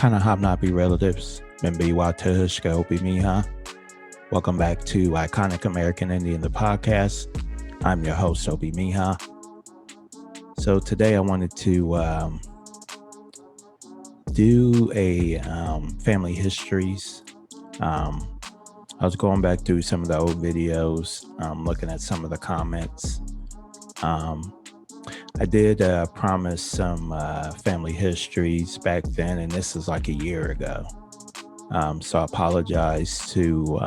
Kana Hobnobby relatives, Mimbiwa Tehushka Opimiha. Welcome back to Iconic American Indian, the podcast. I'm your host, Obi Miha. So today I wanted to do a family histories. I was going back through some of the old videos, looking at some of the comments. I did promise some family histories back then, and this is like a year ago. So I apologize to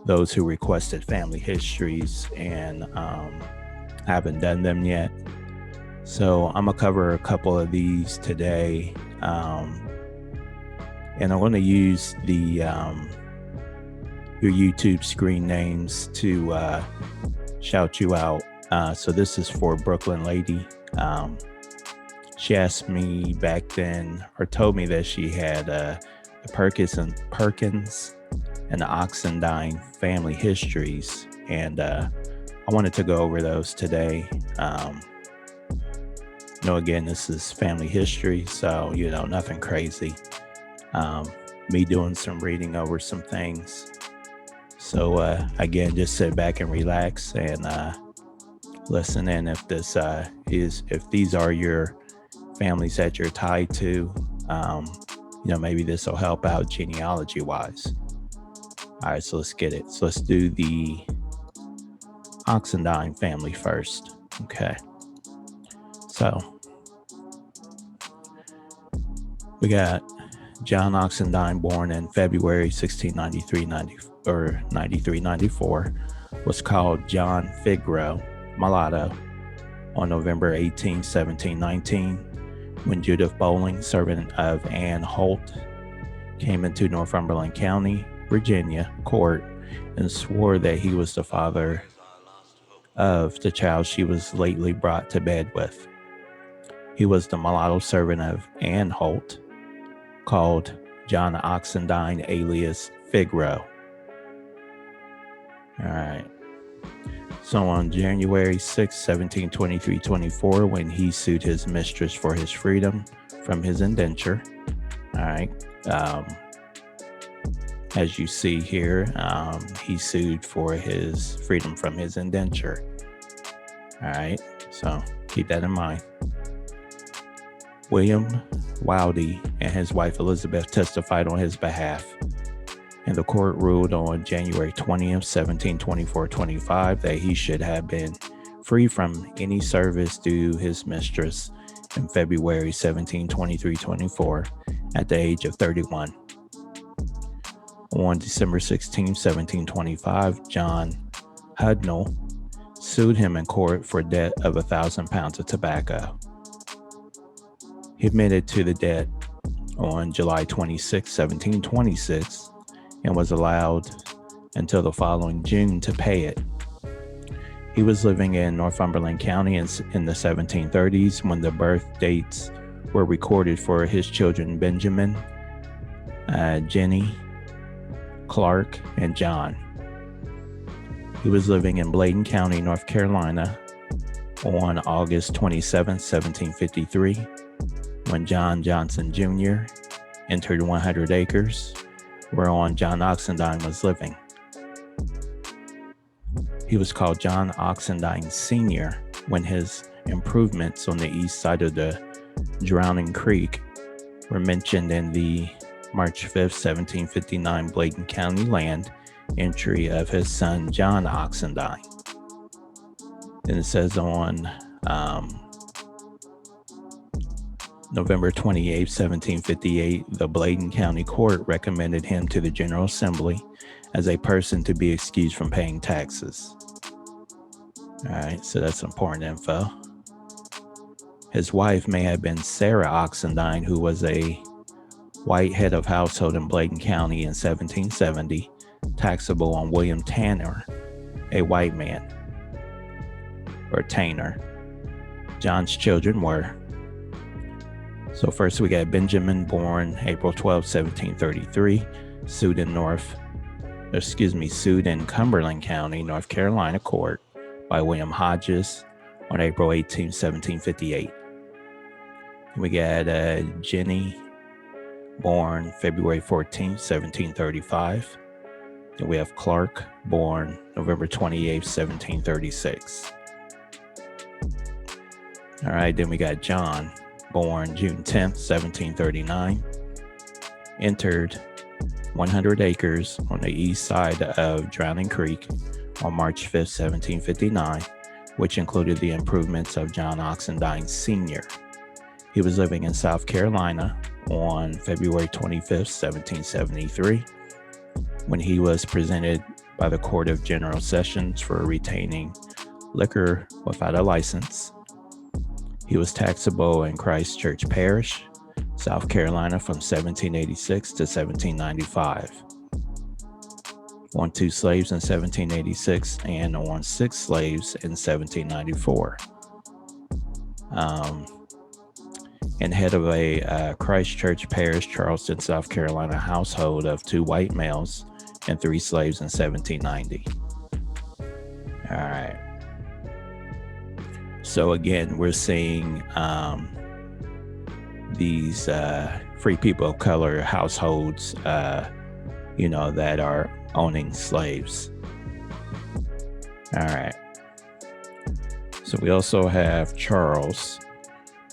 those who requested family histories and haven't done them yet. So I'm going to cover a couple of these today. And I'm going to use the your YouTube screen names to shout you out. So this is for Brooklyn Lady. She asked me back then, or told me that she had the Perkins and the Oxendine family histories, and I wanted to go over those today. Again, this is family history, so nothing crazy. Me doing some reading over some things. So again, just sit back and relax and listen in if this if these are your families that you're tied to. Maybe this will help out genealogy wise. All right, so let's get it. So let's do the Oxendine family first. Okay. So we got John Oxendine, born in February 1693-94, was called John Figaro, mulatto, on November 18, 1719, when Judith Bowling, servant of Anne Holt, came into Northumberland County, Virginia, court and swore that he was the father of the child she was lately brought to bed with. He was the mulatto servant of Anne Holt, called John Oxendine, alias Figaro. All right. So on January 6, 1723-24, when he sued his mistress for his freedom from his indenture, all right, as you see here, he sued for his freedom from his indenture. All right, so keep that in mind. William Wildey and his wife Elizabeth testified on his behalf, and the court ruled on January 20th, 1724-25 that he should have been free from any service due his mistress in February 1723-24 at the age of 31. On December 16, 1725, John Hudnall sued him in court for debt of 1,000 pounds of tobacco. He admitted to the debt on July 26, 1726, and was allowed until the following June to pay it. He was living in Northumberland County in the 1730s when the birth dates were recorded for his children Benjamin, Jenny, Clark, and John. He was living in Bladen County, North Carolina on August 27, 1753, when John Johnson Jr. entered 100 acres, whereon John Oxendine was living. He was called John Oxendine Sr. when his improvements on the east side of the Drowning Creek were mentioned in the March 5th, 1759 Bladen County land entry of his son John Oxendine. Then it says on November 28, 1758, the Bladen County Court recommended him to the General Assembly as a person to be excused from paying taxes. All right, so that's important info. His wife may have been Sarah Oxendine, who was a white head of household in Bladen County in 1770, taxable on William Tanner, a white man, or Tanner. John's children were. So first we got Benjamin, born April 12, 1733, sued in Cumberland County, North Carolina court by William Hodges on April 18, 1758. We got Jenny born February 14th, 1735. Then we have Clark, born November 28th, 1736. All right, then we got John, born June 10th, 1739. Entered 100 acres on the east side of Drowning Creek on March 5th, 1759, which included the improvements of John Oxendine Sr. He was living in South Carolina on February 25th, 1773, when he was presented by the Court of General Sessions for retaining liquor without a license. He was taxable in Christ Church Parish, South Carolina from 1786 to 1795. On 2 slaves in 1786 and on 6 slaves in 1794. And head of a Christ Church Parish, Charleston, South Carolina household of 2 white males and 3 slaves in 1790. All right. So again, we're seeing these free people of color households, that are owning slaves. All right. So we also have Charles,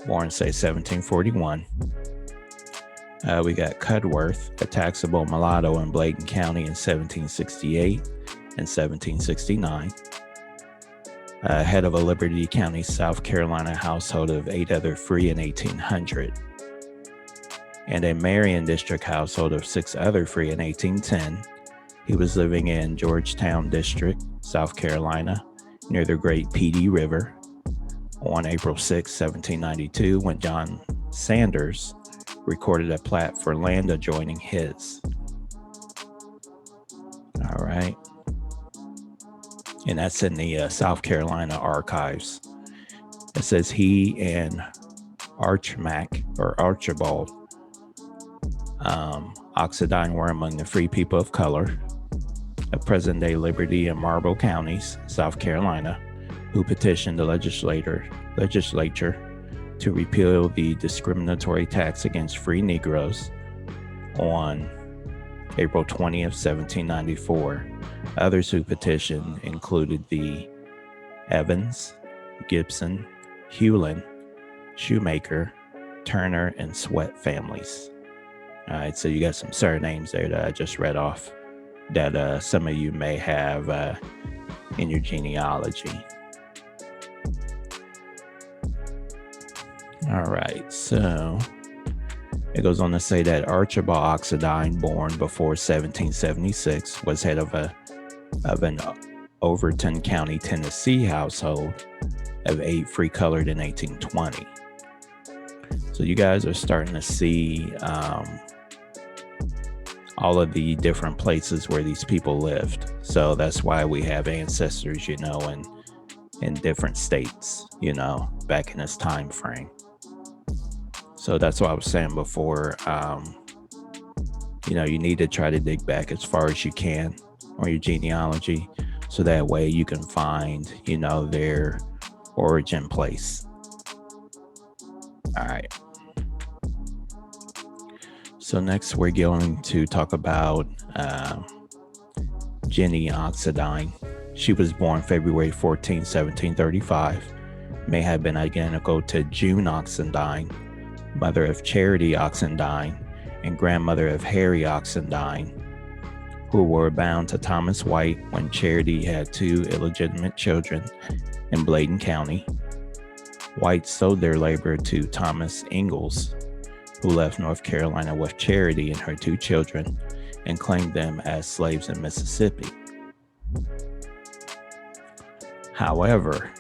born, say, 1741. We got Cudworth, a taxable mulatto in Bladen County in 1768 and 1769. Head of a Liberty County, South Carolina household of 8 other free in 1800. And a Marion District household of 6 other free in 1810. He was living in Georgetown District, South Carolina, near the Great Petey River on April 6, 1792, when John Sanders recorded a plat for land adjoining his. All right. And that's in the South Carolina archives. It says he and Archibald Oxidine were among the free people of color of present-day Liberty and Marlborough counties, South Carolina, who petitioned the legislature to repeal the discriminatory tax against free Negroes on April 20th, 1794. Others who petitioned included the Evans, Gibson, Hewlin, Shoemaker, Turner, and Sweat families. All right, so you got some surnames there that I just read off that some of you may have in your genealogy. All right, so it goes on to say that Archibald Oxidine, born before 1776, was head of an Overton County, Tennessee household of 8 free colored in 1820. So you guys are starting to see all of the different places where these people lived. So that's why we have ancestors, in different states, back in this time frame. So that's what I was saying before. You need to try to dig back as far as you can on your genealogy, so that way you can find, their origin place. All right. So next we're going to talk about Jenny Oxendine. She was born February 14, 1735, may have been identical to June Oxendine, mother of Charity Oxendine and grandmother of Harry Oxendine, who were bound to Thomas White when Charity had 2 illegitimate children in Bladen County. White sold their labor to Thomas Ingalls, who left North Carolina with Charity and her 2 children and claimed them as slaves in Mississippi. However,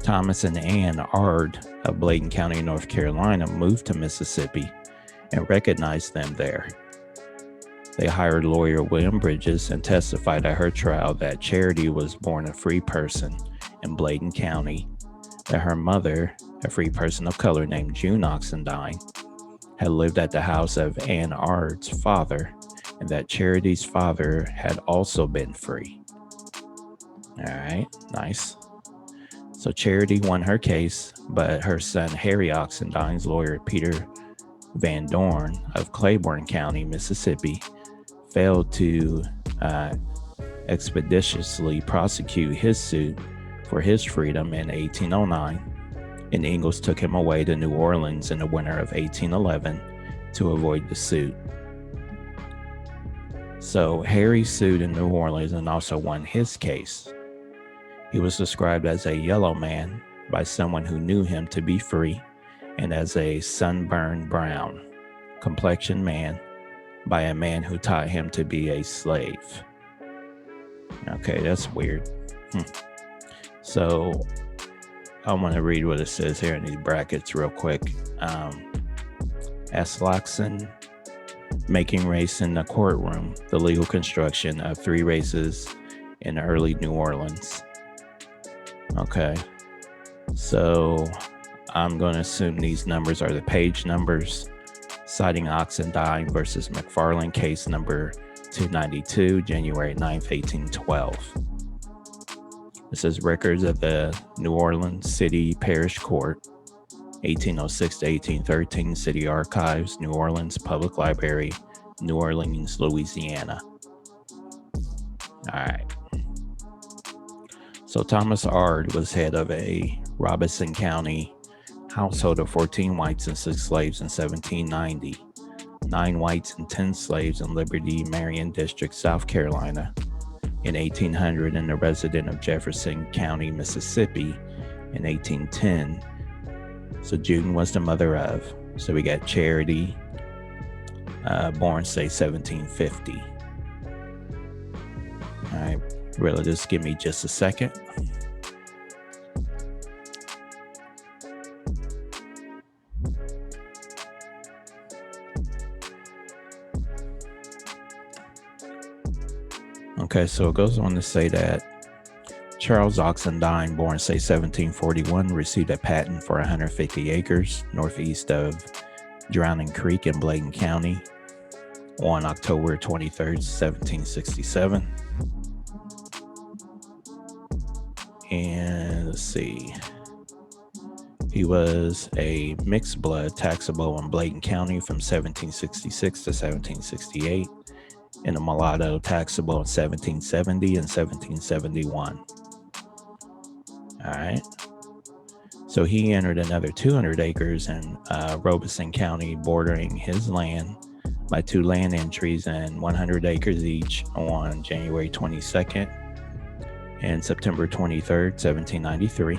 Thomas and Ann Ard of Bladen County, North Carolina, moved to Mississippi and recognized them there. They hired lawyer William Bridges and testified at her trial that Charity was born a free person in Bladen County, that her mother, a free person of color named June Oxendine, had lived at the house of Ann Ard's father, and that Charity's father had also been free. All right, nice. So Charity won her case, but her son Harry Oxendine's lawyer Peter Van Dorn of Claiborne County, Mississippi, failed to expeditiously prosecute his suit for his freedom in 1809, and Ingalls took him away to New Orleans in the winter of 1811 to avoid the suit. So Harry sued in New Orleans and also won his case. He was described as a yellow man by someone who knew him to be free, and as a sunburned brown complexion man by a man who taught him to be a slave. Okay, that's weird. So I want to read what it says here in these brackets real quick. Asloxen, making race in the courtroom, the legal construction of three races in early New Orleans. Okay, so I'm going to assume these numbers are the page numbers, citing Oxendine versus McFarland, case number 292, January 9th, 1812. It says records of the New Orleans City Parish Court, 1806 to 1813, City Archives, New Orleans Public Library, New Orleans, Louisiana. All right. So Thomas Ard was head of a Robeson County household of 14 whites and 6 slaves in 1790, 9 whites and 10 slaves in Liberty, Marion District, South Carolina, in 1800, and a resident of Jefferson County, Mississippi, in 1810. So June was the mother of. So we got Charity, born, say, 1750. All right, really, just give me just a second. Okay, so it goes on to say that Charles Oxendine, born, say, 1741, received a patent for 150 acres northeast of Drowning Creek in Bladen County on October 23rd, 1767. And let's see. He was a mixed blood taxable in Bladen County from 1766 to 1768. And a mulatto taxable in 1770 and 1771. All right. So he entered another 200 acres in Robeson County, bordering his land by 2 land entries and 100 acres each on January 22nd and September 23rd, 1793.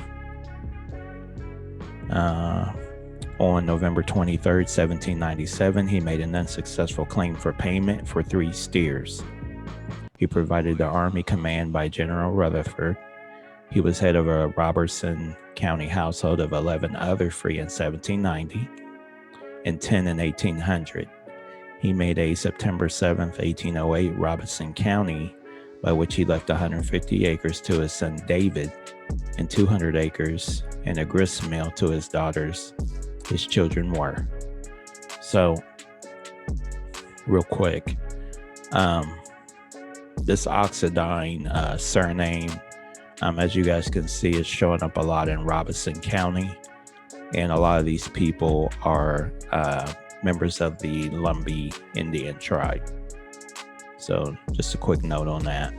On November 23rd, 1797, he made an unsuccessful claim for payment for 3 steers. He provided the Army command by General Rutherford. He was head of a Robeson County household of 11 other free in 1790 and 10 in 1800. He made a September 7th, 1808 Robeson County, by which he left 150 acres to his son David and 200 acres and a grist mill to his daughters. His children were. So, real quick, this Oxidine surname, as you guys can see, is showing up a lot in Robeson County, and a lot of these people are members of the Lumbee Indian tribe. So, just a quick note on that.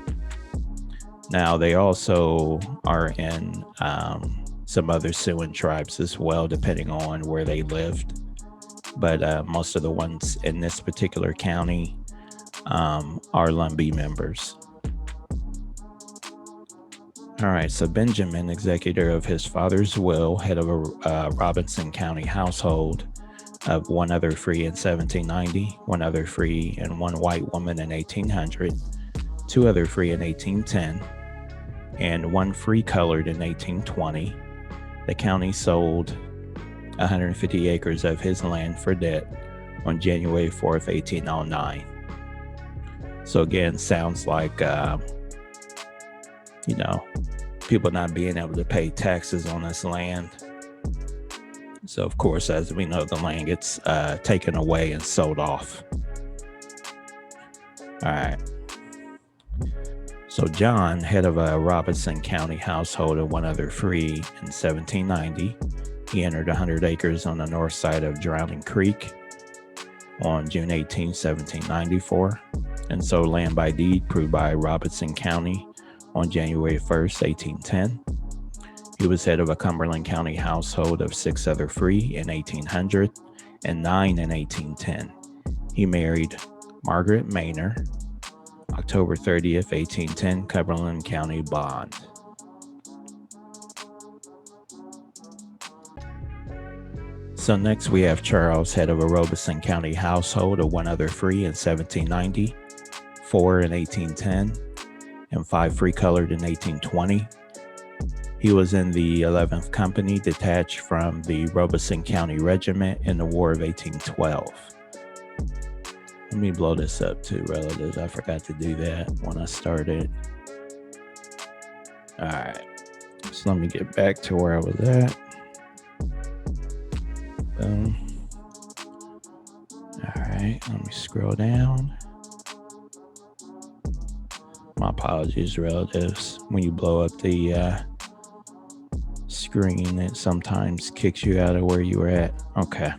Now, they also are in some other Siouan tribes as well, depending on where they lived. But most of the ones in this particular county are Lumbee members. All right, so Benjamin, executor of his father's will, head of a Robeson County household of 1 other free in 1790, 1 other free and 1 white woman in 1800, 2 other free in 1810, and 1 free colored in 1820. The county sold 150 acres of his land for debt on January 4th, 1809. So again, sounds like, people not being able to pay taxes on this land. So of course, as we know, the land gets taken away and sold off. All right. So John, head of a Robeson County household of 1 other free in 1790, he entered 100 acres on the north side of Drowning Creek on June 18, 1794, and sold land by deed proved by Robeson County on January 1st, 1810. He was head of a Cumberland County household of 6 other free in 1800 and 9 in 1810. He married Margaret Maynor, October 30th, 1810, Cumberland County bond. So next we have Charles, head of a Robeson County household of 1 other free in 1790, 4 in 1810, and 5 free colored in 1820. He was in the 11th Company, detached from the Robeson County Regiment in the War of 1812. Let me blow this up too, relatives. I forgot to do that when I started. All right, so let me get back to where I was at. Boom. All right, let me scroll down. My apologies, relatives. When you blow up the screen, it sometimes kicks you out of where you were at. Okay.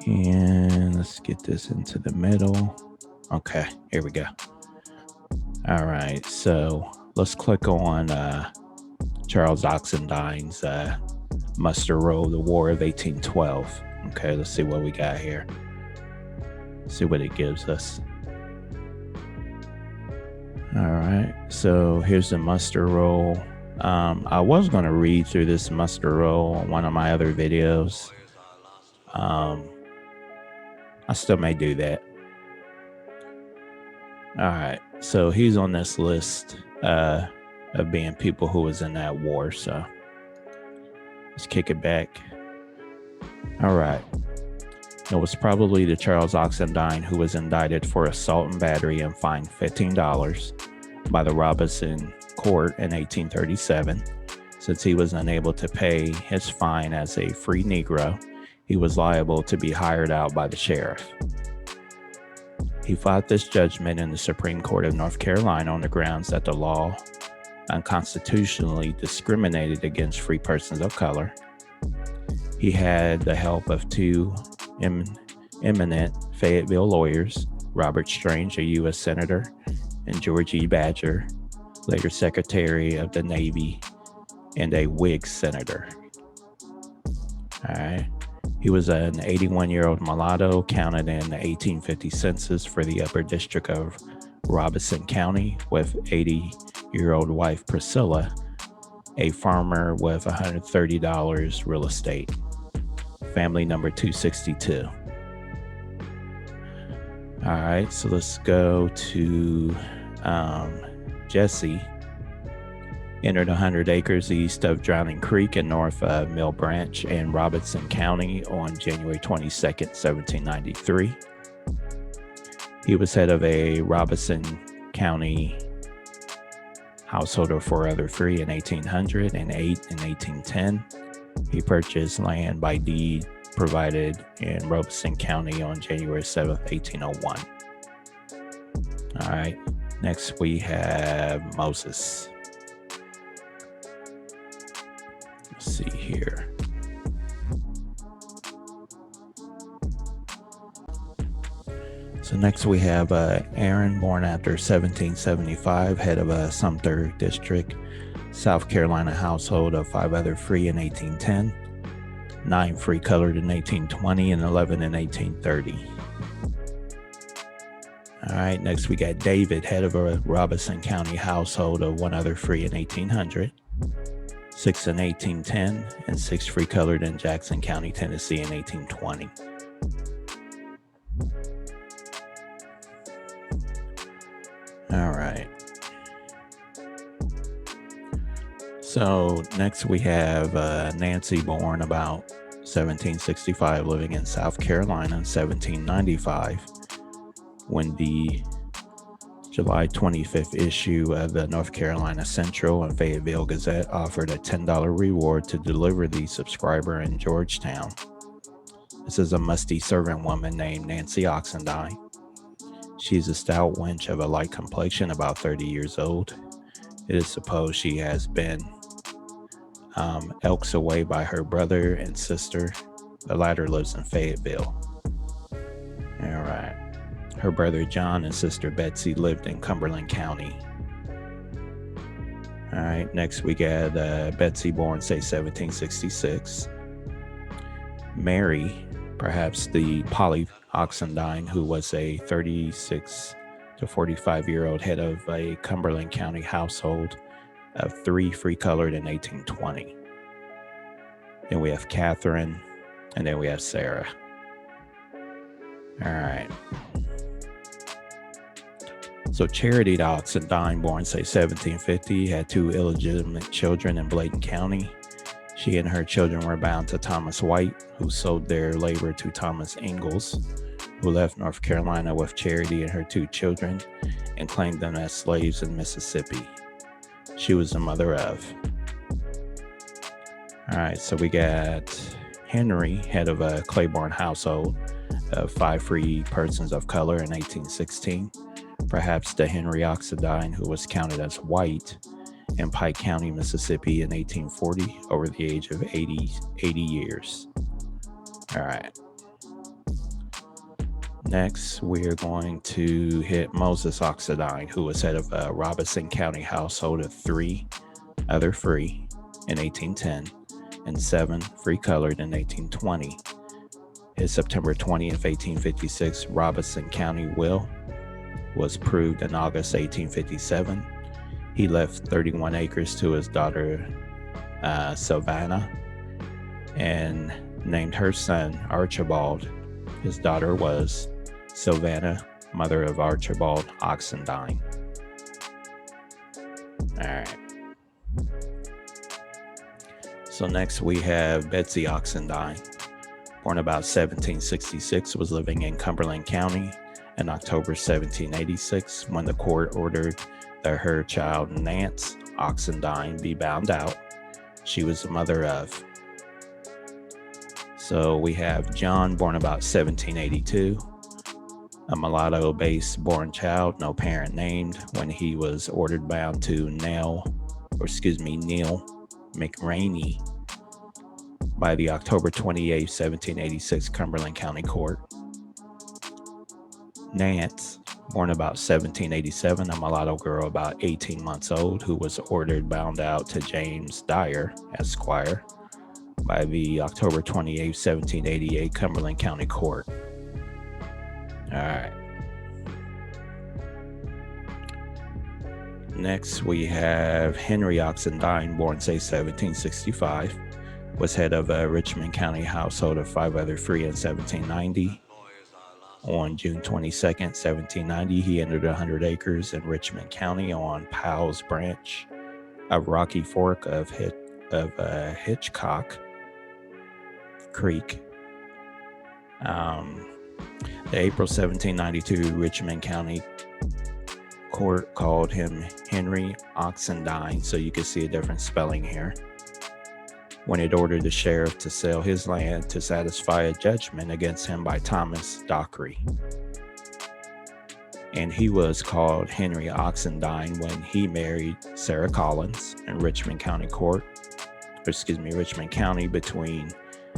And let's get this into the middle. Okay, here we go. All right, so let's click on Charles Oxendine's muster roll, the War of 1812. Okay, let's see what we got here. See what it gives us. All right, so here's the muster roll. I was going to read through this muster roll on one of my other videos. I still may do that. All right, so he's on this list of being people who was in that war, so let's kick it back. All right. It was probably the Charles Oxendine who was indicted for assault and battery and fined $15 by the Robeson Court in 1837. Since he was unable to pay his fine as a free Negro, he was liable to be hired out by the sheriff. He fought this judgment in the Supreme Court of North Carolina on the grounds that the law unconstitutionally discriminated against free persons of color. He had the help of 2 eminent Fayetteville lawyers, Robert Strange, a U.S. Senator, and George E. Badger, later Secretary of the Navy, and a Whig senator. All right. He was an 81-year-old mulatto counted in the 1850 census for the Upper District of Robeson County, with 80-year-old wife Priscilla, a farmer with $130 real estate. Family number 262. All right, so let's go to Jesse. Entered 100 acres east of Drowning Creek and north of Mill Branch in Robeson County on January 22nd, 1793. He was head of a Robeson County household of 4 other free in 1800 and 8 in 1810. He purchased land by deed provided in Robeson County on January 7th, 1801. All right, next we have Moses. Let's see here. So next we have Aaron, born after 1775, head of a Sumter District, South Carolina household of 5 other free in 1810, 9 free colored in 1820, and 11 in 1830. All right, next we got David, head of a Robeson County household of 1 other free in 1800, 6 in 1810, and 6 free colored in Jackson County, Tennessee in 1820. All right. So next we have Nancy, born about 1765, living in South Carolina in 1795, when the July 25th issue of the North Carolina Central and Fayetteville Gazette offered a $10 reward to deliver the subscriber in Georgetown. This is a musty servant woman named Nancy Oxendine. She's a stout wench of a light complexion, about 30 years old. It is supposed she has been elks away by her brother and sister. The latter lives in Fayetteville. All right. Her brother John and sister Betsy lived in Cumberland County. All right. Next, we got Betsy Bourne, say 1766. Mary, perhaps the Polly Oxendine, who was a 36 to 45-year-old head of a Cumberland County household of 3 free-colored in 1820. Then we have Catherine, and then we have Sarah. All right. So Charity Oxendine, born, say, 1750, had 2 illegitimate children in Bladen County. She and her children were bound to Thomas White, who sold their labor to Thomas Ingalls, who left North Carolina with Charity and her 2 children and claimed them as slaves in Mississippi. She was the mother of. All right, so we got Henry, head of a Claiborne household of 5 free persons of color in 1816. Perhaps the Henry Oxidine, who was counted as white in Pike County, Mississippi in 1840, over the age of 80 years. All right. Next, we are going to hit Moses Oxidine, who was head of a Robeson County household of 3 other free in 1810 and 7 free colored in 1820. His September 20th, 1856 Robeson County will was proved in August 1857. He left 31 acres to his daughter Sylvana and named her son Archibald. His daughter was Sylvana, mother of Archibald Oxendine. All right. So next we have Betsy Oxendine, born about 1766, was living in Cumberland County in October 1786 when the court ordered that her child Nance Oxendine be bound out. She was the mother of. So we have John, born about 1782, a mulatto-based born child, no parent named, when he was ordered bound to Neil McRaney by the October 28, 1786 Cumberland County Court. Nance, born about 1787, a mulatto girl about 18 months old, who was ordered bound out to James Dyer, Esquire, by the October 28, 1788 Cumberland County Court. All right. Next, we have Henry Oxendine, born, say, 1765, was head of a Richmond County household of 5 other free in 1790. On June 22nd, 1790, he entered 100 acres in Richmond County on Powell's Branch, a rocky fork of Hitchcock Creek. The April 1792 Richmond County Court called him Henry Oxendine, so you can see a different spelling here, when it ordered the sheriff to sell his land to satisfy a judgment against him by Thomas Dockery. And he was called Henry Oxendine when he married Sarah Collins in Richmond County between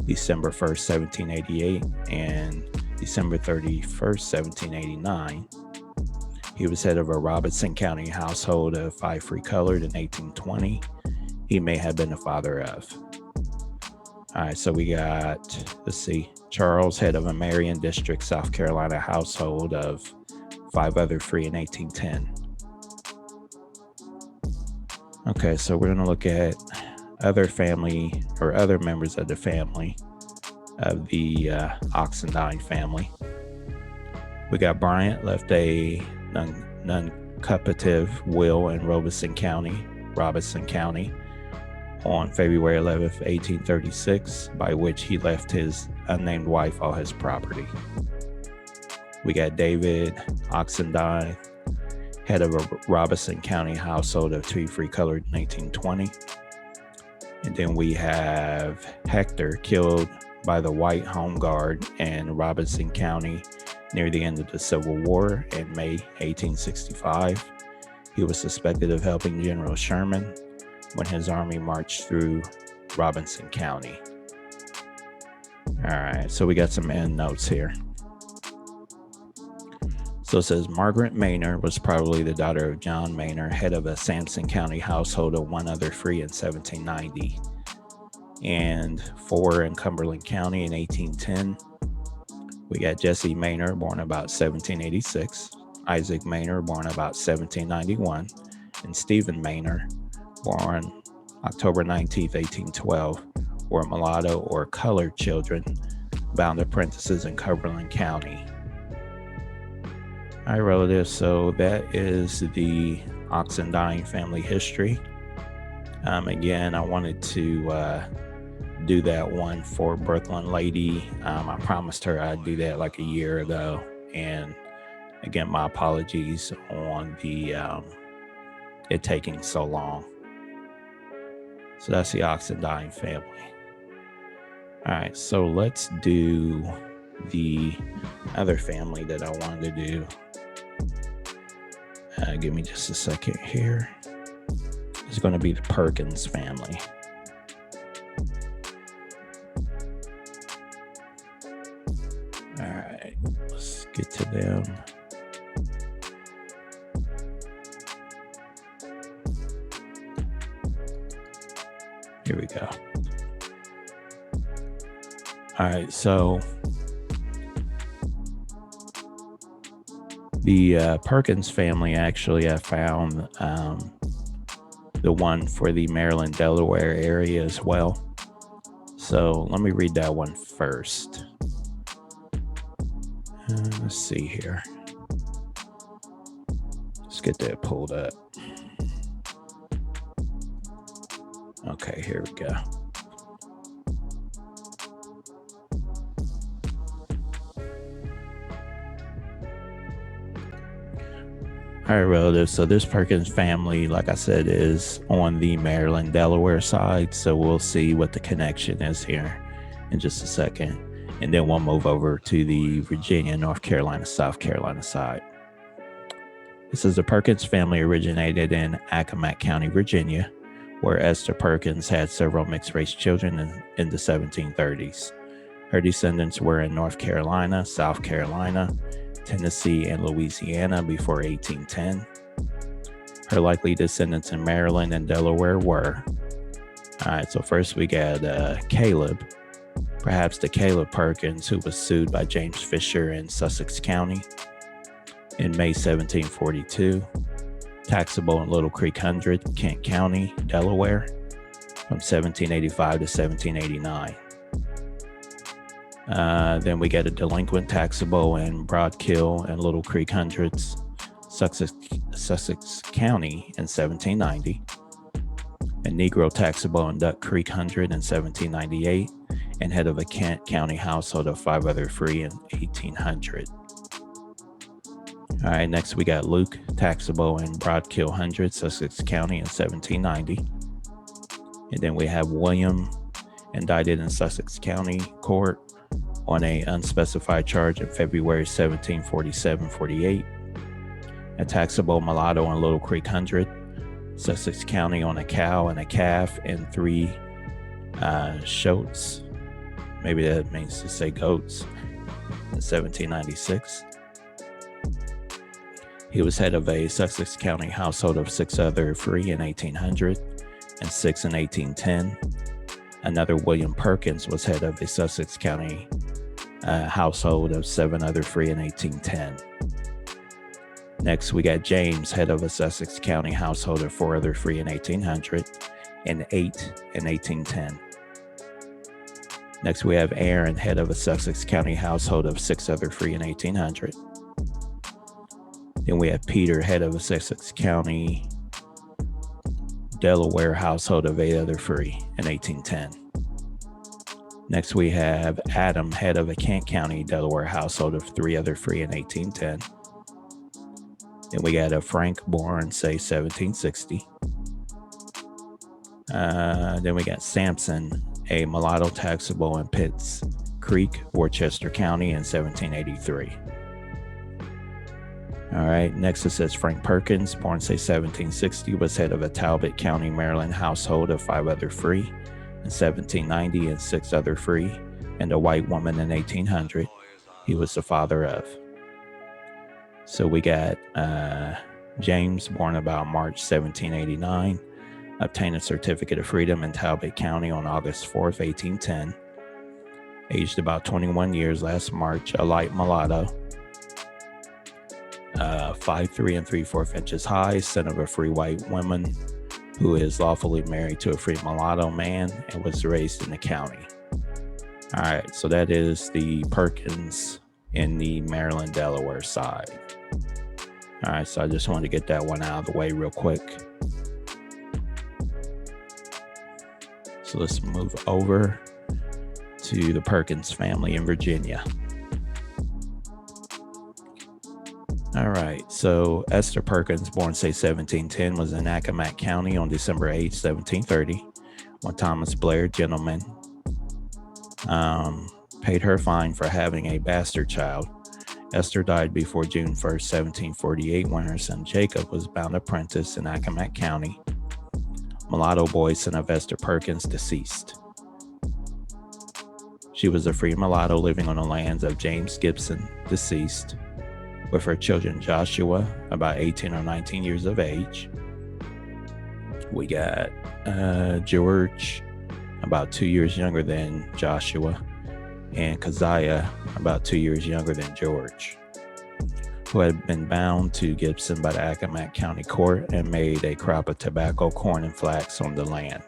December 1st, 1788 and December 31st, 1789. He was head of a Robeson County household of 5 free colored in 1820. He may have been the father of. All right, so we got, Charles, head of a Marion District, South Carolina household of 5 other free in 1810. Okay, so we're going to look at other family or other members of the family of the Oxendine family. We got Bryant left a non-cupative will in Robeson County on February 11th, 1836, by which he left his unnamed wife all his property. We got David Oxendine, head of a Robeson County household of 2 free colored in 1820. And then we have Hector, killed by the White Home Guard in Robeson County near the end of the Civil War in May 1865. He was suspected of helping General Sherman when his army marched through Robeson County. All right, so we got some end notes here. So it says Margaret Maynard was probably the daughter of John Maynard, head of a Sampson County household of one other free in 1790, and 4 in Cumberland County in 1810. We got Jesse Maynard, born about 1786, Isaac Maynard, born about 1791, and Stephen Maynard, born October 19th, 1812, were mulatto or colored children bound apprentices in Cumberland County. All right, relatives, so that is the Oxendine family history. Again, I wanted to do that one for Brooklyn Lady. I promised her I'd do that like a year ago. And again, my apologies on the it taking so long. So that's the Oxendine family. All right, so let's do the other family that I wanted to do. Give me just a second here. It's going to be the Perkins family. All right, let's get to them. Here we go. All right, so the Perkins family, actually, I found the one for the Maryland, Delaware area as well. So let me read that one first. Let's see here. Let's get that pulled up. Okay, here we go. All right, relatives. So this Perkins family, like I said, is on the Maryland, Delaware side. So we'll see what the connection is here in just a second. And then we'll move over to the Virginia, North Carolina, South Carolina side. It says the Perkins family originated in Accomack County, Virginia, where Esther Perkins had several mixed-race children in the 1730s. Her descendants were in North Carolina, South Carolina, Tennessee, and Louisiana before 1810. Her likely descendants in Maryland and Delaware were. All right, so first we got Caleb, perhaps the Caleb Perkins, who was sued by James Fisher in Sussex County in May 1742. Taxable in Little Creek Hundred, Kent County, Delaware, from 1785 to 1789. Then we get a delinquent taxable in Broadkill and Little Creek Hundreds, Sussex County in 1790. A Negro taxable in Duck Creek Hundred in 1798, and head of a Kent County household of 5 other free in 1800. All right, next we got Luke, taxable in Broadkill Hundred, Sussex County in 1790. And then we have William, indicted in Sussex County Court on a unspecified charge in February 1747-48. A taxable mulatto in Little Creek Hundred, Sussex County, on a cow and a calf and 3 shoats. Maybe that means to say goats, in 1796. He was head of a Sussex County household of 6 other free in 1800 and 6 in 1810. Another William Perkins was head of a Sussex County household of 7 other free in 1810. Next, we got James, head of a Sussex County household of 4 other free in 1800 and 8 in 1810. Next, we have Aaron, head of a Sussex County household of 6 other free in 1800. Then we have Peter, head of a Sussex County, Delaware household of 8 other free in 1810. Next, we have Adam, head of a Kent County, Delaware household of 3 other free in 1810. Then we got a Frank, born, say, 1760. Then we got Sampson, a mulatto taxable in Pitts Creek, Worcester County in 1783. All right, next it says Frank Perkins, born, say, 1760, was head of a Talbot County, Maryland household of 5 other free in 1790 and 6 other free, and a white woman in 1800. He was the father of. So we got James, born about March 1789, obtained a certificate of freedom in Talbot County on August 4th, 1810. Aged about 21 years last March, a light mulatto. 5'3" and 3/4 inches high, son of a free white woman who is lawfully married to a free mulatto man and was raised in the county. All right, so that is the Perkins in the Maryland, Delaware side. All right, so I just wanted to get that one out of the way real quick. So let's move over to the Perkins family in Virginia. All right, so Esther Perkins, born say 1710, was in Accomack County on December 8, 1730, when Thomas Blair, gentleman, paid her fine for having a bastard child. Esther died before June 1st, 1748, when her son Jacob was bound apprentice in Accomack County. Mulatto boy, son of Esther Perkins, deceased. She was a free mulatto living on the lands of James Gibson, deceased, with her children Joshua, about 18 or 19 years of age. We got George, about 2 years younger than Joshua, and Keziah, about 2 years younger than George, who had been bound to Gibson by the Accomack County Court and made a crop of tobacco, corn, and flax on the land.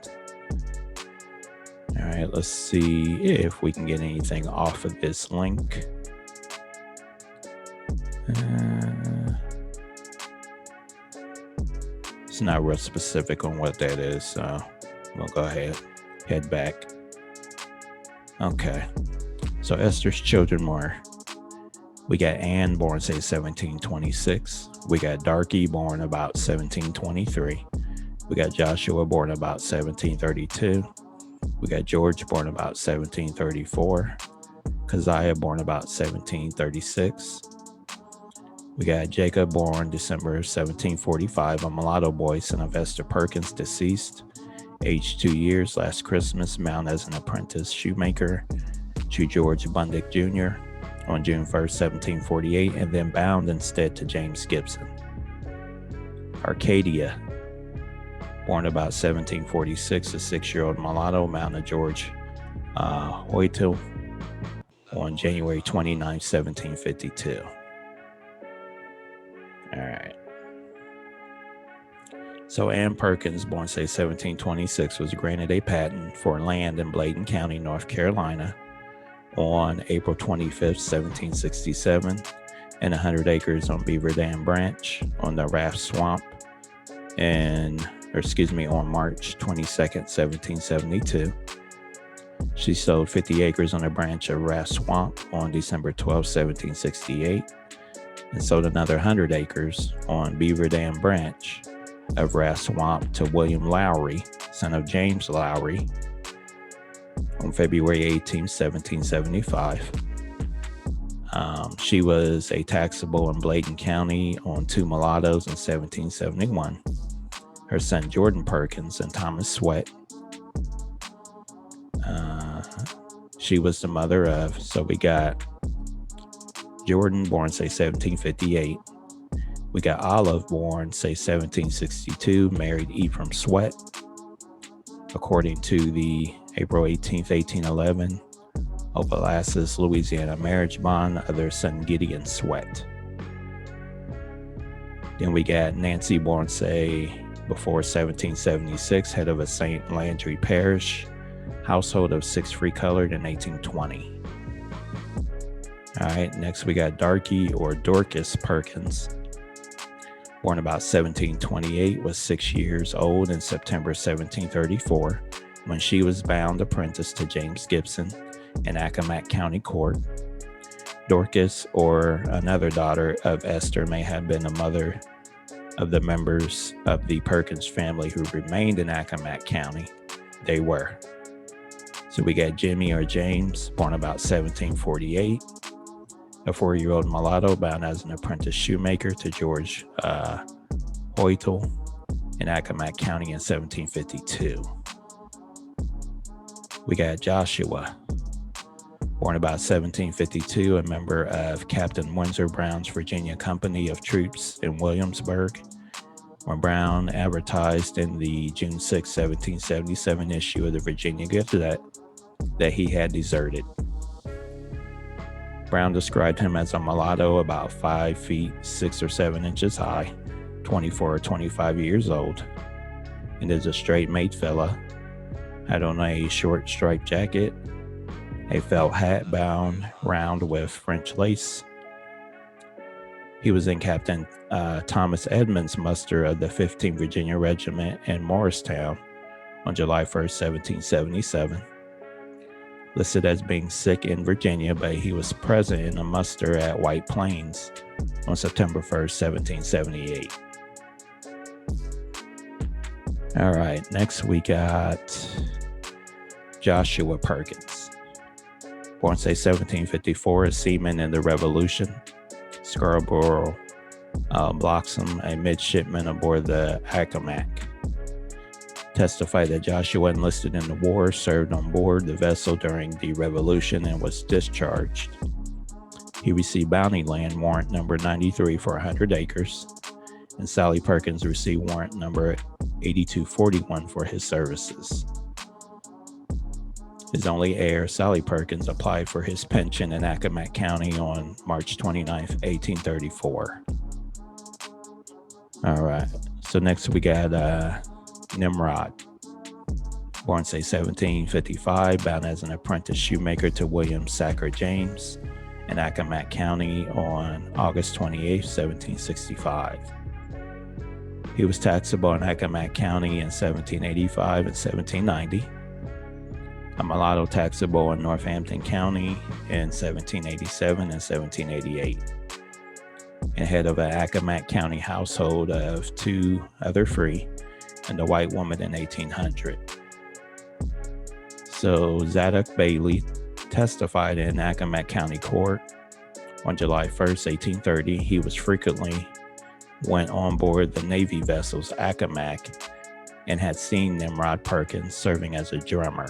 All right, let's see if we can get anything off of this link. It's not real specific on what that is, so we'll go ahead, head back. Okay, so Esther's children were, we got Anne, born say 1726. We got Darky, born about 1723. We got Joshua, born about 1732. We got George, born about 1734. Keziah, born about 1736. We got Jacob, born December 1745, a mulatto boy, son of Esther Perkins, deceased, aged 2 years, last Christmas, bound as an apprentice shoemaker to George Bundick Jr. on June 1st, 1748, and then bound instead to James Gibson. Arcadia, born about 1746, a 6-year-old mulatto, bound to George Hoytel on January 29, 1752. All right. So Anne Perkins, born say 1726, was granted a patent for land in Bladen County, North Carolina on April 25th, 1767, and 100 acres on Beaver Dam Branch on the Raft Swamp on March 22nd, 1772. She sold 50 acres on a branch of Raft Swamp on December 12, 1768, and sold another 100 acres on Beaver Dam Branch of Raft Swamp to William Lowry, son of James Lowry, on February 18, 1775. She was a taxable in Bladen County on 2 mulattoes in 1771. Her son Jordan Perkins and Thomas Sweat. She was the mother of, so we got Jordan, born say 1758. We got Olive, born say 1762, married Ephraim Sweat. According to the April 18th, 1811, Opelousas, Louisiana marriage bond of their son Gideon Sweat. Then we got Nancy, born say before 1776, head of a St. Landry Parish, household of 6 free colored in 1820. All right, next we got Darky or Dorcas Perkins, born about 1728, was 6 years old in September 1734 when she was bound apprentice to James Gibson in Accomack County Court. Dorcas, or another daughter of Esther, may have been the mother of the members of the Perkins family who remained in Accomack County. They were. So we got Jimmy or James, born about 1748, a 4-year-old mulatto bound as an apprentice shoemaker to George Hoytel in Accomack County in 1752. We got Joshua, Born about 1752, a member of Captain Windsor Brown's Virginia Company of Troops in Williamsburg, when Brown advertised in the June 6, 1777 issue of the Virginia Gazette that he had deserted. Brown described him as a mulatto about 5 feet 6 or 7 inches high, 24 or 25 years old, and is a straight-made fella. Had on a short striped jacket, a felt hat bound round with French lace. He was in Captain Thomas Edmunds' muster of the 15th Virginia Regiment in Morristown on July 1st, 1777. Listed as being sick in Virginia, but he was present in a muster at White Plains on September 1st, 1778. All right, next we got Joshua Perkins. Born, say, 1754, a seaman in the Revolution. Scarborough Bloxham, a midshipman aboard the Accomac. Testified that Joshua enlisted in the war, served on board the vessel during the Revolution, and was discharged. He received bounty land warrant number 93 for 100 acres, and Sally Perkins received warrant number 8241 for his services. His only heir, Sally Perkins, applied for his pension in Accomac County on March 29, 1834. All right, so next we got Nimrod. Born, say, 1755, bound as an apprentice shoemaker to William Sacker James in Accomac County on August 28, 1765. He was taxable in Accomac County in 1785 and 1790. A mulatto taxable in Northampton County in 1787 and 1788. And head of an Accomac County household of 2 other free and a white woman in 1800. So Zadok Bailey testified in Accomac County Court on July 1st, 1830. He was frequently went on board the Navy vessels Accomac and had seen Nimrod Perkins serving as a drummer.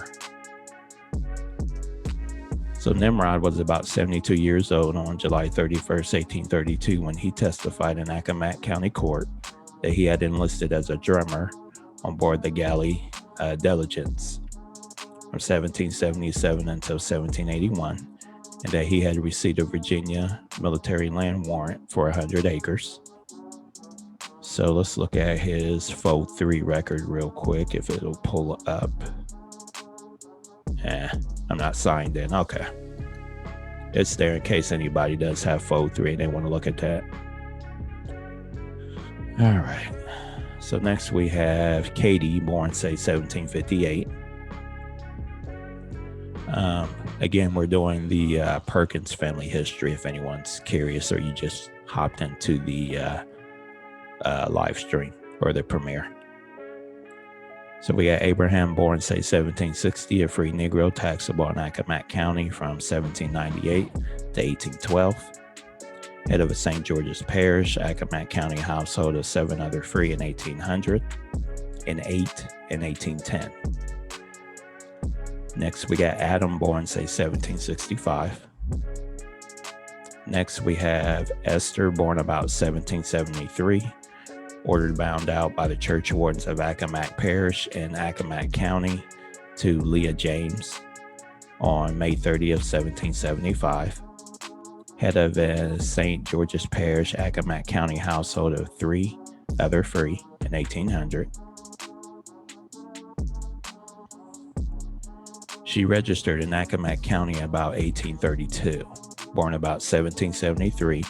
So Nimrod was about 72 years old on July 31st, 1832, when he testified in Accomac County Court that he had enlisted as a drummer on board the galley Diligence from 1777 until 1781, and that he had received a Virginia military land warrant for 100 acres. So let's look at his 4-3 record real quick, if it'll pull up. I'm not signed in. Okay. It's there in case anybody does have 4-3 and they want to look at that. All right. So next we have Katie, born, say, 1758. Again, we're doing the Perkins family history if anyone's curious, or you just hopped into the live stream or the premiere. So we got Abraham, born, say, 1760, a free Negro taxable in Accomac County from 1798 to 1812. Head of a St. George's Parish, Accomac County household of 7 other free in 1800 and 8 in 1810. Next, we got Adam, born, say, 1765. Next, we have Esther, born about 1773. Ordered bound out by the church wardens of Accomac Parish in Accomac County to Leah James on May 30th, 1775. Head of a St. George's Parish, Accomac County household of 3 other free in 1800. She registered in Accomac County about 1832. Born about 1773,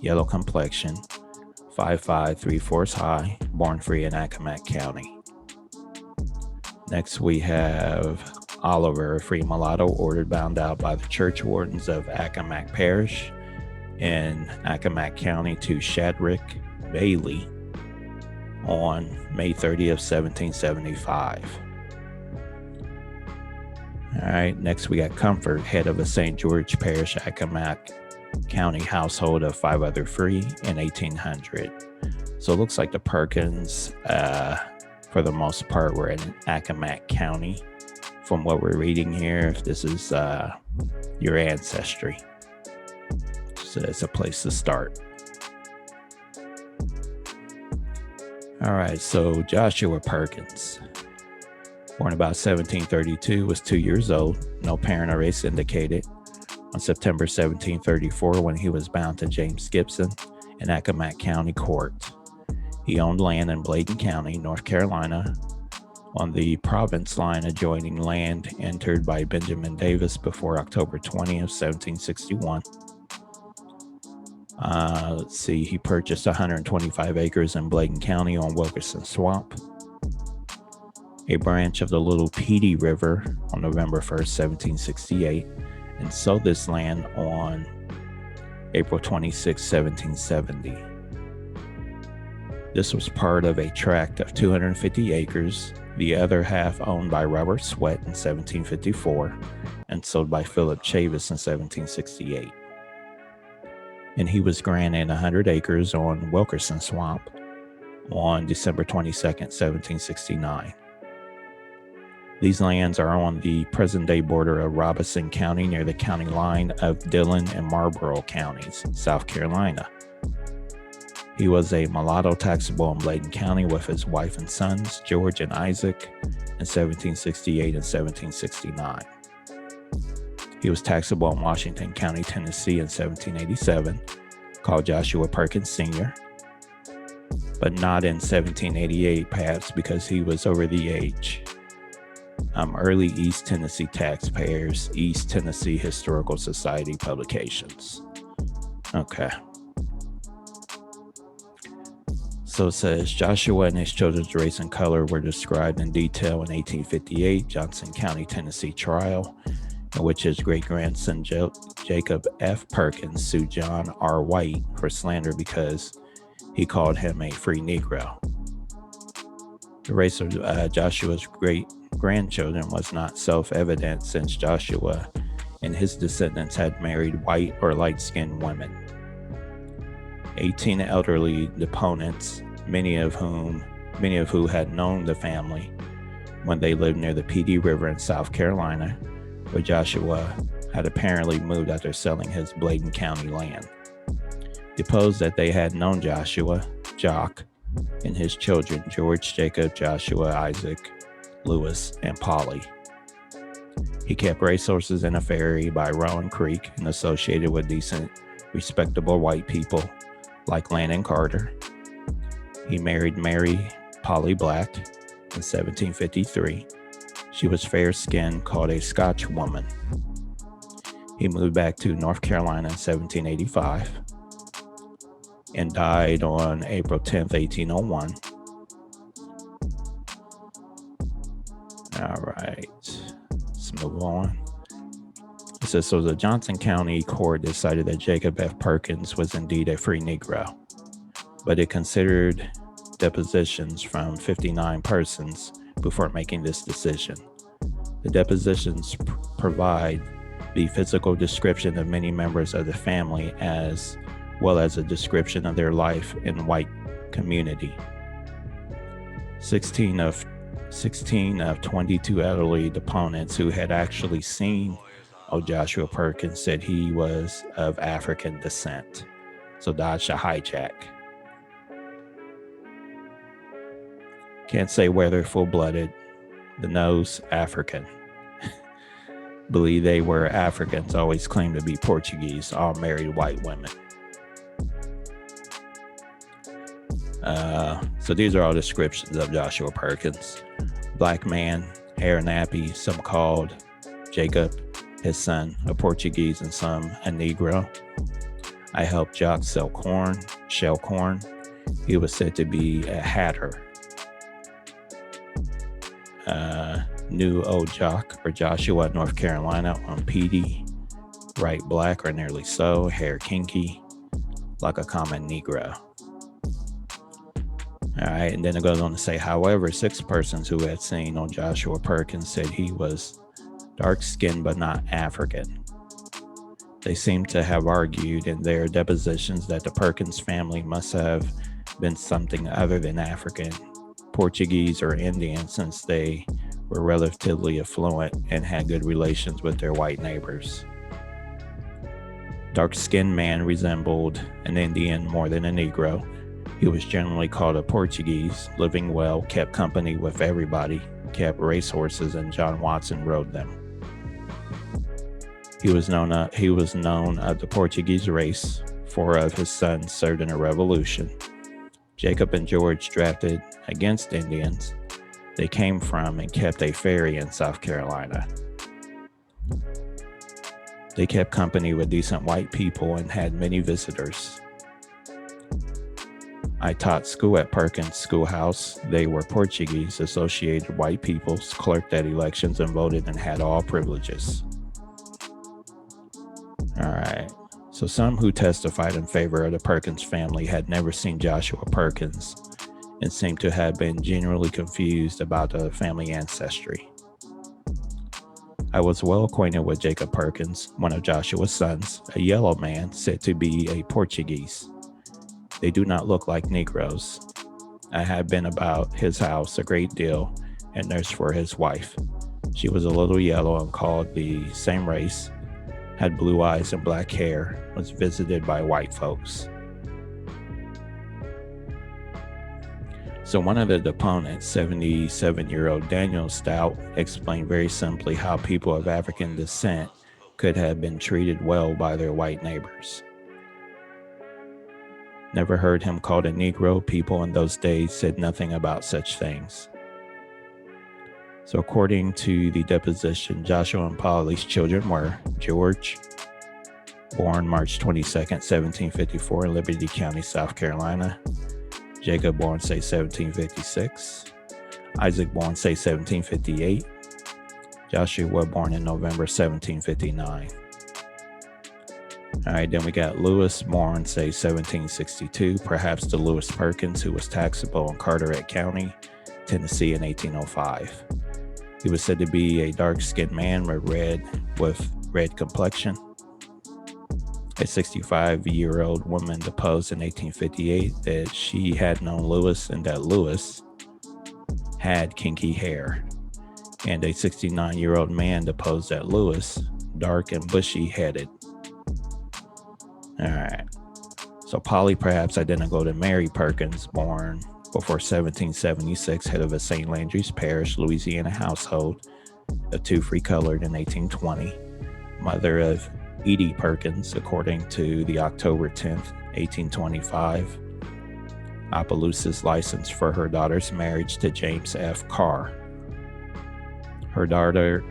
yellow complexion, 5'5", 3/4 high, born free in Accomac County. Next we have Oliver, a free mulatto, ordered bound out by the church wardens of Accomac Parish in Accomac County to Shadrick Bailey on May 30th, 1775. All right, next we got Comfort, head of a St. George Parish, Accomac County household of 5 other free in 1800. So it looks like the Perkins, for the most part, were in Accomac County from what we're reading here. If this is your ancestry. So it's a place to start. All right, so Joshua Perkins, born about 1732, was 2 years old, no parent or race indicated. On September 1734, when he was bound to James Gibson in Accomack County Court. He owned land in Bladen County, North Carolina, on the province line adjoining land entered by Benjamin Davis before October 20th, 1761. He purchased 125 acres in Bladen County on Wilkerson Swamp, a branch of the Little Petey River, on November 1st, 1768, and sold this land on April 26, 1770. This was part of a tract of 250 acres, the other half owned by Robert Swett in 1754 and sold by Philip Chavis in 1768. And he was granted 100 acres on Wilkerson Swamp on December 22nd, 1769. These lands are on the present-day border of Robeson County near the county line of Dillon and Marlborough counties, South Carolina. He was a mulatto taxable in Bladen County with his wife and sons, George and Isaac, in 1768 and 1769. He was taxable in Washington County, Tennessee in 1787, called Joshua Perkins Sr., but not in 1788, perhaps because he was over the age. Early East Tennessee Taxpayers, East Tennessee Historical Society publications. Okay. So it says, Joshua and his children's race and color were described in detail in 1858 Johnson County, Tennessee trial, in which his great-grandson Jacob F. Perkins sued John R. White for slander because he called him a free Negro. The race of Joshua's great-grandchildren was not self-evident since Joshua and his descendants had married white or light-skinned women. 18 elderly deponents, many of who had known the family when they lived near the Petey River in South Carolina, where Joshua had apparently moved after selling his Bladen County land, deposed that they had known Joshua, Jock, and his children, George, Jacob, Joshua, Isaac, Lewis, and Polly. He kept racehorses in a ferry by Rowan Creek and associated with decent, respectable white people like Landon Carter. He married Mary Polly Black in 1753. She was fair-skinned, called a Scotch woman. He moved back to North Carolina in 1785 and died on April 10th, 1801. All right, let's move on. It says, so the Johnson County Court decided that Jacob F. Perkins was indeed a free Negro, but it considered depositions from 59 persons before making this decision. The depositions provide the physical description of many members of the family as well as a description of their life in white community. 16 of 22 elderly deponents who had actually seen Joshua Perkins said he was of African descent. So dodge a hijack. Can't say whether full-blooded. The nose, African. Believe they were Africans, always claimed to be Portuguese, all married white women. So these are all descriptions of Joshua Perkins. Black man, hair nappy, some called Jacob, his son, a Portuguese, and some a Negro. I helped Jock shell corn. He was said to be a hatter. Knew old Jock or Joshua, North Carolina, on Petey, right black or nearly so, hair kinky, like a common Negro. All right, and then it goes on to say, however, 6 persons who had seen old Joshua Perkins said he was dark-skinned but not African. They seem to have argued in their depositions that the Perkins family must have been something other than African, Portuguese, or Indian, since they were relatively affluent and had good relations with their white neighbors. dark-skinned man resembled an Indian more than a Negro. He was generally called a Portuguese, living well, kept company with everybody, kept racehorses, and John Watson rode them. He was known of the Portuguese race. 4 of his sons served in the Revolution. Jacob and George drafted against Indians. They came from and kept a ferry in South Carolina. They kept company with decent white people and had many visitors. I taught school at Perkins Schoolhouse. They were Portuguese, associated white peoples, clerked at elections and voted and had all privileges. All right. So some who testified in favor of the Perkins family had never seen Joshua Perkins and seemed to have been genuinely confused about the family ancestry. I was well acquainted with Jacob Perkins, one of Joshua's sons, a yellow man said to be a Portuguese. They do not look like Negroes. I had been about his house a great deal and nursed for his wife. She was a little yellow and called the same race, had blue eyes and black hair, was visited by white folks. So one of the deponents, 77-year-old Daniel Stout, explained very simply how people of African descent could have been treated well by their white neighbors. Never heard him called a Negro. People in those days said nothing about such things. So according to the deposition, Joshua and Polly's children were George, born March 22nd, 1754 in Liberty County, South Carolina. Jacob, born, say, 1756. Isaac, born, say, 1758. Joshua, born in November 1759. All right, then we got Lewis, born, say, 1762, perhaps the Lewis Perkins, who was taxable in Carteret County, Tennessee in 1805. He was said to be a dark-skinned man with red complexion. A 65-year-old woman deposed in 1858 that she had known Lewis and that Lewis had kinky hair. And a 69-year-old man deposed that Lewis, dark and bushy-headed. All right. So Polly, perhaps identical to Mary Perkins, born before 1776, head of a St. Landry's Parish, Louisiana household of 2 free-colored in 1820. Mother of Edie Perkins, according to the October 10th, 1825, Opelousas license for her daughter's marriage to James F. Carr. Her daughter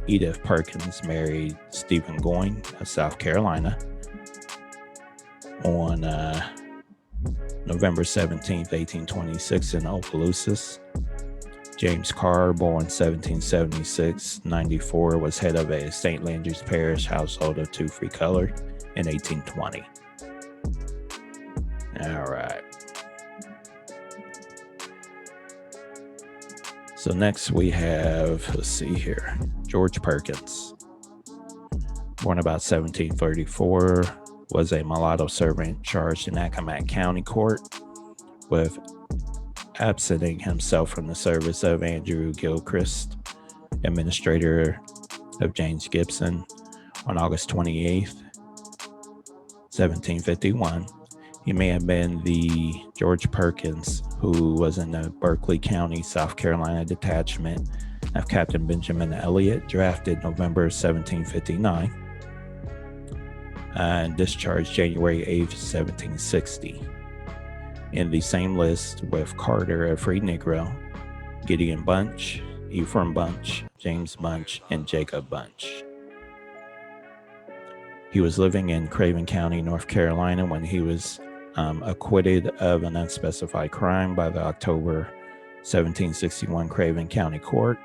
Edith Perkins married Stephen Goyne of South Carolina on November 17th, 1826 in Opelousas. James Carr, born 1776, 94, was head of a St. Landry's Parish household of 2 free-colored in 1820. All right. So next we have, let's see here, George Perkins. Born about 1734, was a mulatto servant charged in Accomack County Court with absenting himself from the service of Andrew Gilchrist, administrator of James Gibson, on August 28th, 1751. He may have been the George Perkins who was in the Berkeley County, South Carolina detachment of Captain Benjamin Elliott, drafted November 1759 and discharged January 8th, 1760. In the same list with Carter, a free Negro, Gideon Bunch, Ephraim Bunch, James Bunch, and Jacob Bunch. He was living in Craven County, North Carolina when he was acquitted of an unspecified crime by the October 1761 Craven County Court.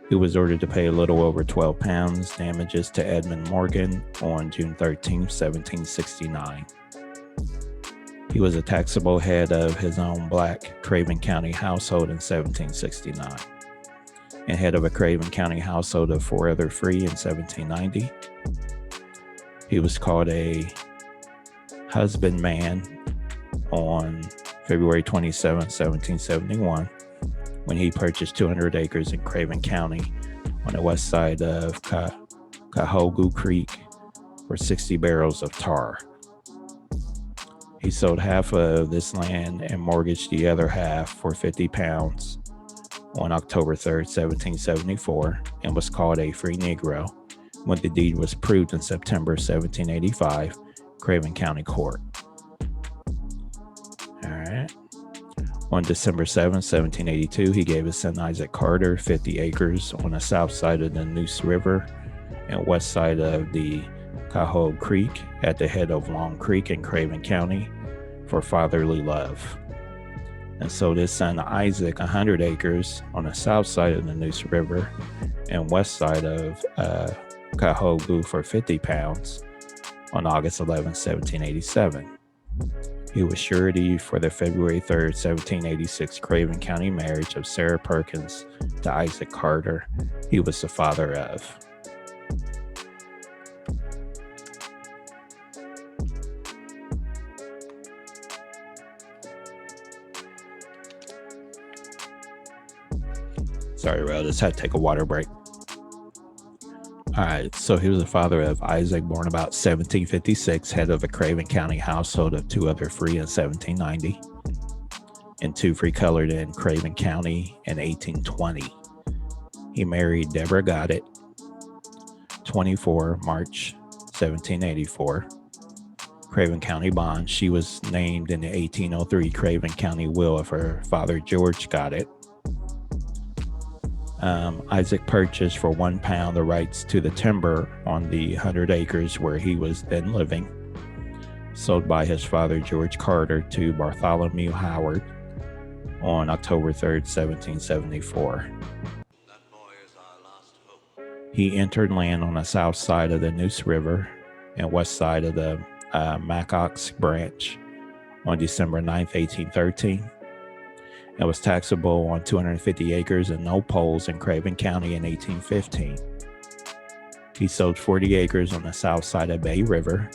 He was ordered to pay a little over 12 pounds damages to Edmund Morgan on June 13, 1769. He was a taxable head of his own black Craven County household in 1769 and head of a Craven County household of 4 other free in 1790. He was called a husbandman on February 27, 1771, when he purchased 200 acres in Craven County on the west side of Cahoga Creek for 60 barrels of tar. He sold half of this land and mortgaged the other half for 50 pounds on October 3rd, 1774, and was called a free Negro when the deed was proved in September 1785, Craven County Court. All right. On December 7, 1782, he gave his son Isaac Carter 50 acres on the south side of the Neuse River and west side of the Cahoe Creek at the head of Long Creek in Craven County for fatherly love. And sold his son Isaac 100 acres on the south side of the Neuse River and west side of Cahoe for 50 pounds on August 11, 1787. He was surety for the February 3rd, 1786 Craven County marriage of Sarah Perkins to Isaac Carter, he was the father of. Sorry, Ro, just had to take a water break. All right, so he was the father of Isaac, born about 1756, head of a Craven County household of 2 other free in 1790, and 2 free colored in Craven County in 1820. He married Deborah Goddard, 24 March 1784, Craven County bond. She was named in the 1803 Craven County will of her father, George Goddard. Isaac purchased for £1 the rights to the timber on the 100 acres where he was then living, sold by his father George Carter to Bartholomew Howard on October 3rd, 1774. He entered land on the south side of the Neuse River and west side of the Macox branch on December 9th, 1813. It was taxable on 250 acres and no polls in Craven County in 1815. He sold 40 acres on the south side of Bay River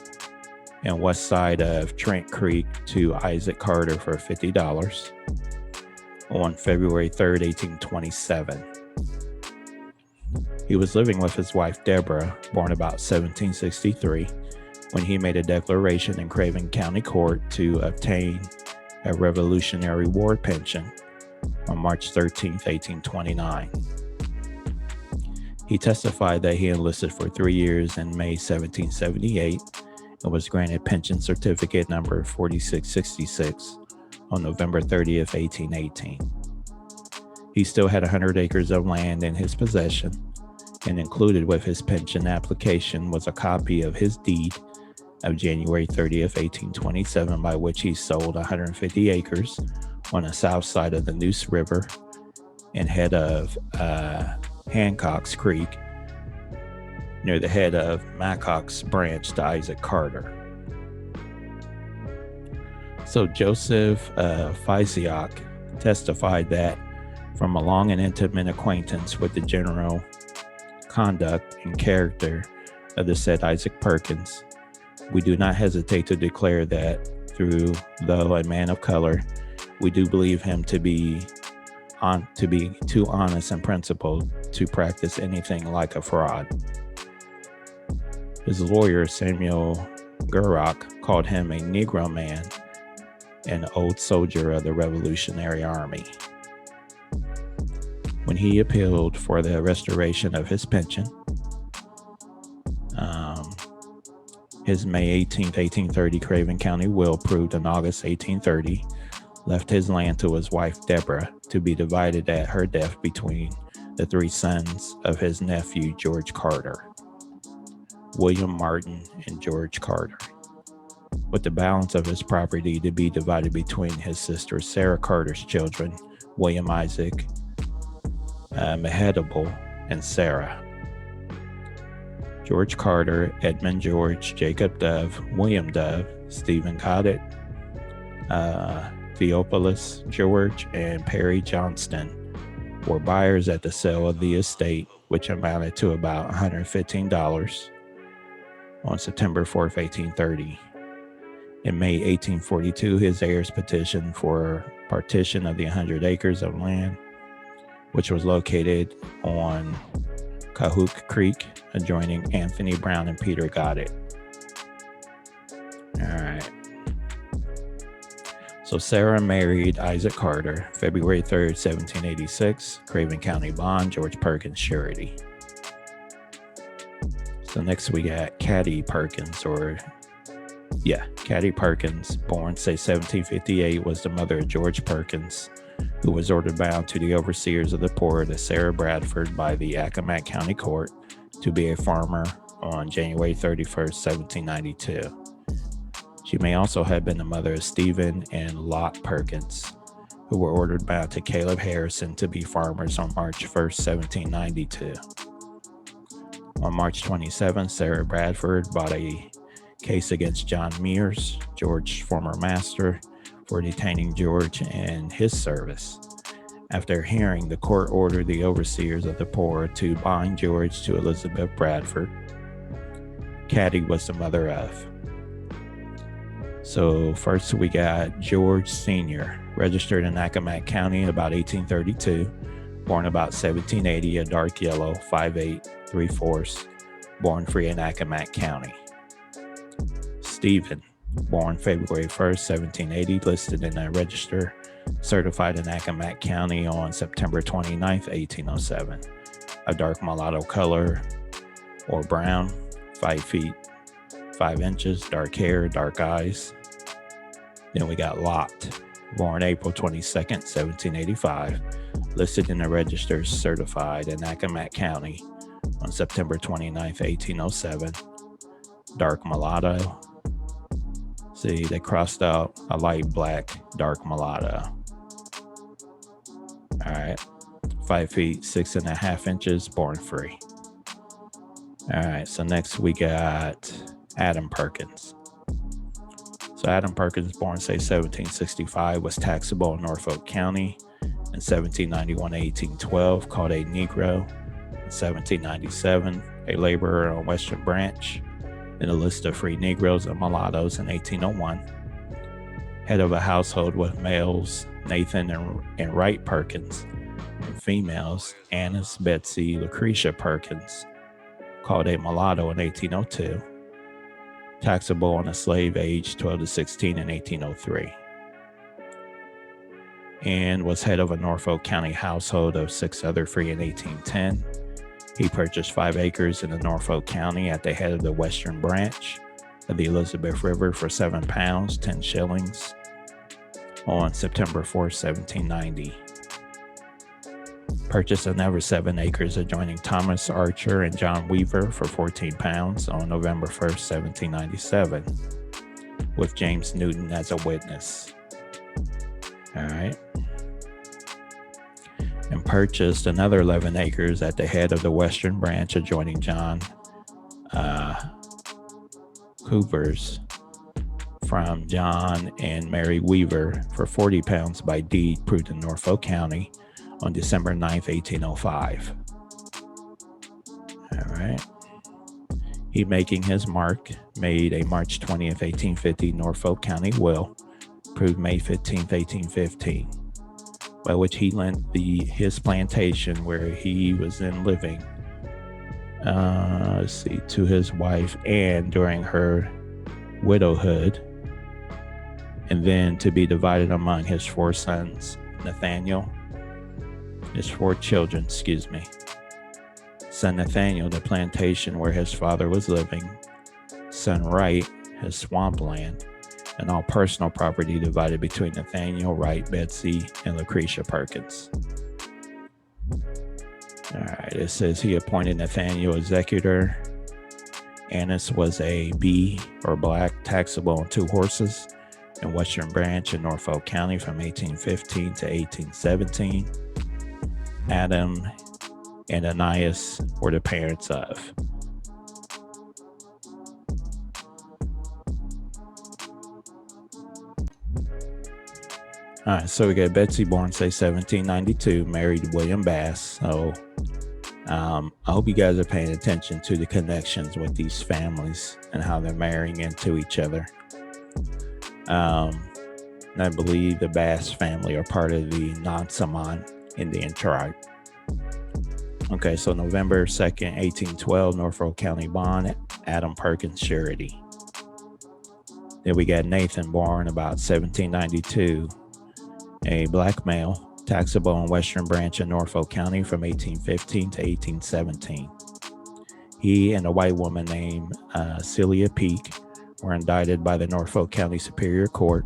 and west side of Trent Creek to Isaac Carter for $50 on February 3rd, 1827. He was living with his wife Deborah, born about 1763, when he made a declaration in Craven County Court to obtain a Revolutionary War pension on March 13, 1829. He testified that he enlisted for 3 years in May 1778 and was granted pension certificate number 4666 on November 30th, 1818. He still had 100 acres of land in his possession, and included with his pension application was a copy of his deed of January 30th, 1827, by which he sold 150 acres on the south side of the Neuse River and head of Hancock's Creek near the head of Macox branch to Isaac Carter. So Joseph Fysiok testified that from a long and intimate acquaintance with the general conduct and character of the said Isaac Perkins, we do not hesitate to declare that, though a man of color, we do believe him to be too honest and principled to practice anything like a fraud. His lawyer, Samuel Gurrock, called him a Negro man, an old soldier of the Revolutionary Army. When he appealed for the restoration of his pension, his May 18, 1830 Craven County will, proved in August 1830, left his land to his wife Deborah to be divided at her death between the 3 sons of his nephew George Carter, William Martin and George Carter, with the balance of his property to be divided between his sister Sarah Carter's children, William Isaac, Mehetabel, and Sarah. George Carter, Edmund George, Jacob Dove, William Dove, Stephen Goddard, Theophilus George, and Perry Johnston were buyers at the sale of the estate, which amounted to about $115 on September 4th, 1830. In May 1842, his heirs petitioned for partition of the 100 acres of land, which was located on Cahoe Creek, adjoining Anthony Brown and Peter Goddard. So Sarah married Isaac Carter, February 3rd, 1786, Craven County bond, George Perkins surety. So next we got Caddy Perkins, Caddy Perkins, born, say 1758, was the mother of George Perkins, who was ordered bound to the overseers of the poor to Sarah Bradford by the Accomack County Court to be a farmer on January 31st, 1792. She may also have been the mother of Stephen and Lot Perkins, who were ordered bound to Caleb Harrison to be farmers on March 1st, 1792. On March 27th, Sarah Bradford brought a case against John Mears, George's former master, for detaining George and his service. After hearing, the court ordered the overseers of the poor to bind George to Elizabeth Bradford. Caddy was the mother of. So first we got George Sr., registered in Accomack County in about 1832, born about 1780, a dark yellow, 5'8", 3/4", born free in Accomack County. Stephen, born February 1st, 1780, listed in the register, certified in Accomack County on September 29th, 1807. A dark mulatto color or brown, 5 feet 5 inches, dark hair, dark eyes. Then we got Lot, born April 22nd, 1785, listed in the register, certified in Accomack County on September 29th, 1807. Dark mulatto. See, they crossed out a light black, dark mulatto. All right. 5 feet 6.5 inches, born free. All right. So next we got Adam Perkins. So Adam Perkins, born, say 1765, was taxable in Norfolk County in 1791 to 1812, called a Negro in 1797, a laborer on Western Branch, in a list of free Negroes and mulattoes in 1801. Head of a household with males Nathan and Wright Perkins, and females Annis, Betsy, Lucretia Perkins, called a mulatto in 1802. Taxable on a slave aged 12 to 16 in 1803. And was head of a Norfolk County household of 6 other free in 1810. He purchased 5 acres in the Norfolk County at the head of the Western Branch of the Elizabeth River for £7, 10 shillings on September 4th, 1790. Purchased another 7 acres adjoining Thomas Archer and John Weaver for £14 on November 1st, 1797, with James Newton as a witness. All right. And purchased another 11 acres at the head of the Western Branch adjoining John Coover's from John and Mary Weaver for £40 by deed proved in Norfolk County on December 9th, 1805. All right. He, making his mark, made a March 20th, 1850 Norfolk County will, proved May 15th, 1815, by which he lent his plantation where he was then living, to his wife Anne during her widowhood, and then to be divided among his 4 sons, his 4 children, Son Nathaniel, the plantation where his father was living, son Wright, his swampland, and all personal property divided between Nathaniel, Wright, Betsy, and Lucretia Perkins. All right, it says he appointed Nathaniel executor. Annis was a B or black, taxable on 2 horses in Western Branch in Norfolk County from 1815 to 1817. Adam and Ananias were the parents of. All right, so we got Betsy Bourne, say 1792, married William Bass. So I hope you guys are paying attention to the connections with these families and how they're marrying into each other. I believe the Bass family are part of the Nansemond Indian tribe. Okay, so November 2nd, 1812, Norfolk County bond, Adam Perkins surety. Then we got Nathan, born about 1792, a black male, taxable in Western Branch of Norfolk County from 1815 to 1817. He and a white woman named Celia Peake were indicted by the Norfolk County Superior Court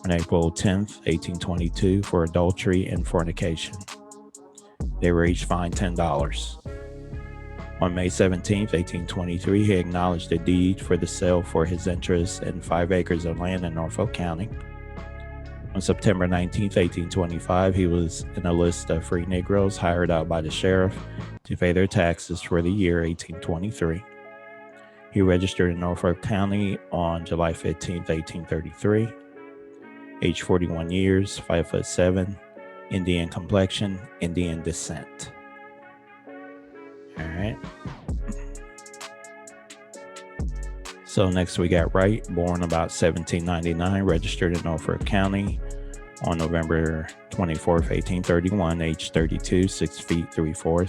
on April 10th, 1822 for adultery and fornication. They were each fined $10. On May 17th, 1823, he acknowledged a deed for the sale for his interest in 5 acres of land in Norfolk County. On September 19th, 1825, he was in a list of free Negroes hired out by the sheriff to pay their taxes for the year 1823. He registered in Norfolk County on July 15th, 1833. Age 41 years, 5'7", Indian complexion, Indian descent. All right. So next we got Wright, born about 1799, registered in Norfolk County on November 24th, 1831, age 32, 6 feet 3/4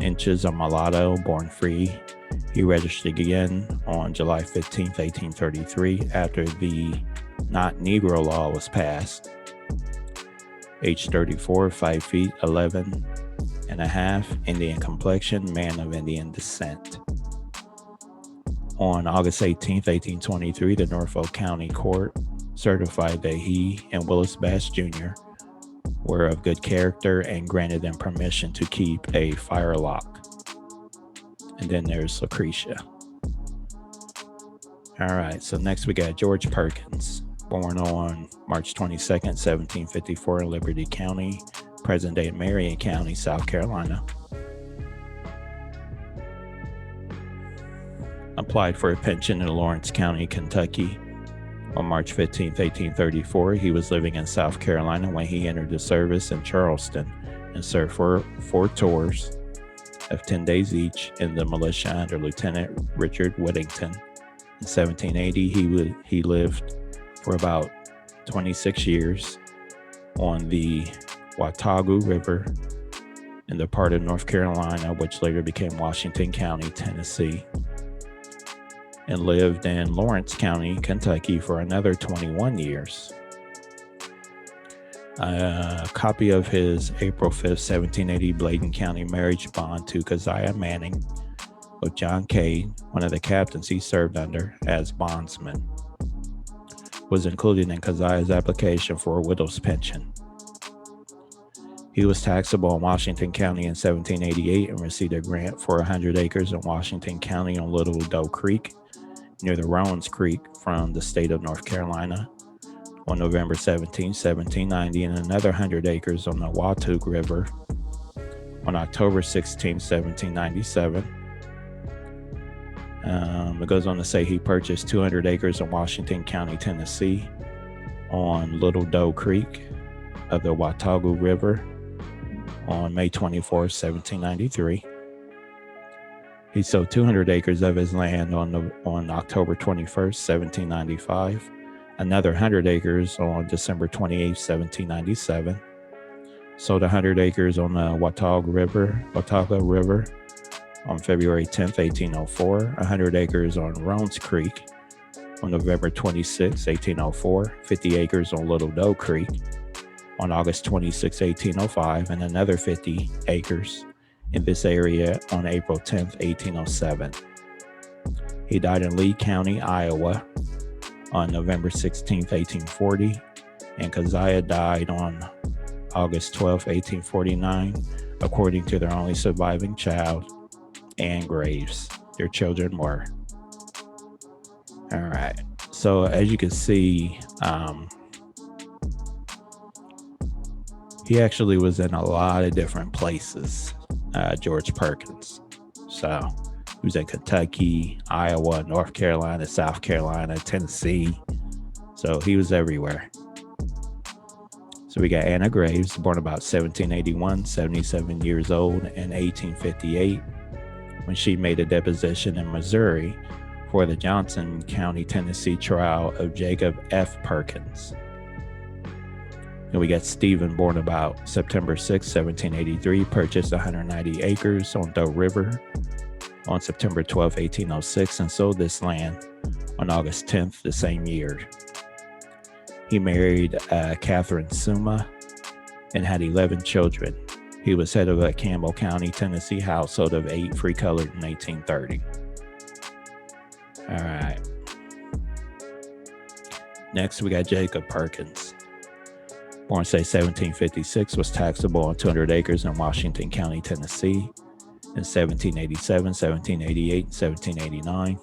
inches, a mulatto, born free. He registered again on July 15th, 1833, after the Not Negro law was passed. Age 34, 5 feet 11 and a half, Indian complexion, man of Indian descent. On August 18th, 1823, the Norfolk County Court certified that he and Willis Bass Jr. were of good character and granted them permission to keep a firelock. And then there's Lucretia. All right, so next we got George Perkins, born on March 22nd, 1754 in Liberty County, present-day Marion County, South Carolina. Applied for a pension in Lawrence County, Kentucky. On March 15th, 1834, he was living in South Carolina when he entered the service in Charleston and served for 4 tours of 10 days each in the militia under Lieutenant Richard Whittington. In 1780, he lived for about 26 years on the Watauga River in the part of North Carolina, which later became Washington County, Tennessee, and lived in Lawrence County, Kentucky for another 21 years. A copy of his April 5th, 1780 Bladen County marriage bond to Keziah Manning with John Cade, one of the captains he served under as bondsman, was included in Keziah's application for a widow's pension. He was taxable in Washington County in 1788 and received a grant for 100 acres in Washington County on Little Doe Creek, near the Rowan's Creek, from the state of North Carolina on November 17, 1790, and another 100 acres on the Watauga River on October 16, 1797. It goes on to say he purchased 200 acres in Washington County, Tennessee on Little Doe Creek of the Watauga River on May 24, 1793. He sold 200 acres of his land on October 21st, 1795, another 100 acres on December 28, 1797, sold 100 acres on the Watauga River on February 10th, 1804, 100 acres on Rowan's Creek on November 26, 1804, 50 acres on Little Doe Creek on August 26, 1805, and another 50 acres in this area on April 10th, 1807. He died in Lee County, Iowa on November 16th, 1840, and Keziah died on August 12th, 1849, according to their only surviving child, Anne Graves. Their children were. All right. So as you can see, he actually was in a lot of different places, George Perkins. So he was in Kentucky, Iowa, North Carolina, South Carolina, Tennessee. So he was everywhere. So we got Anna Graves, born about 1781, 77 years old, in 1858, when she made a deposition in Missouri for the Johnson County, Tennessee trial of Jacob F. Perkins. And we got Stephen, born about September 6, 1783, purchased 190 acres on Doe River on September 12, 1806, and sold this land on August 10th the same year. He married Catherine Suma and had 11 children. He was head of a Campbell County, Tennessee household of 8, free-colored in 1830. All right. Next, we got Jacob Perkins. Born, say, 1756, was taxable on 200 acres in Washington County, Tennessee in 1787, 1788, and 1789.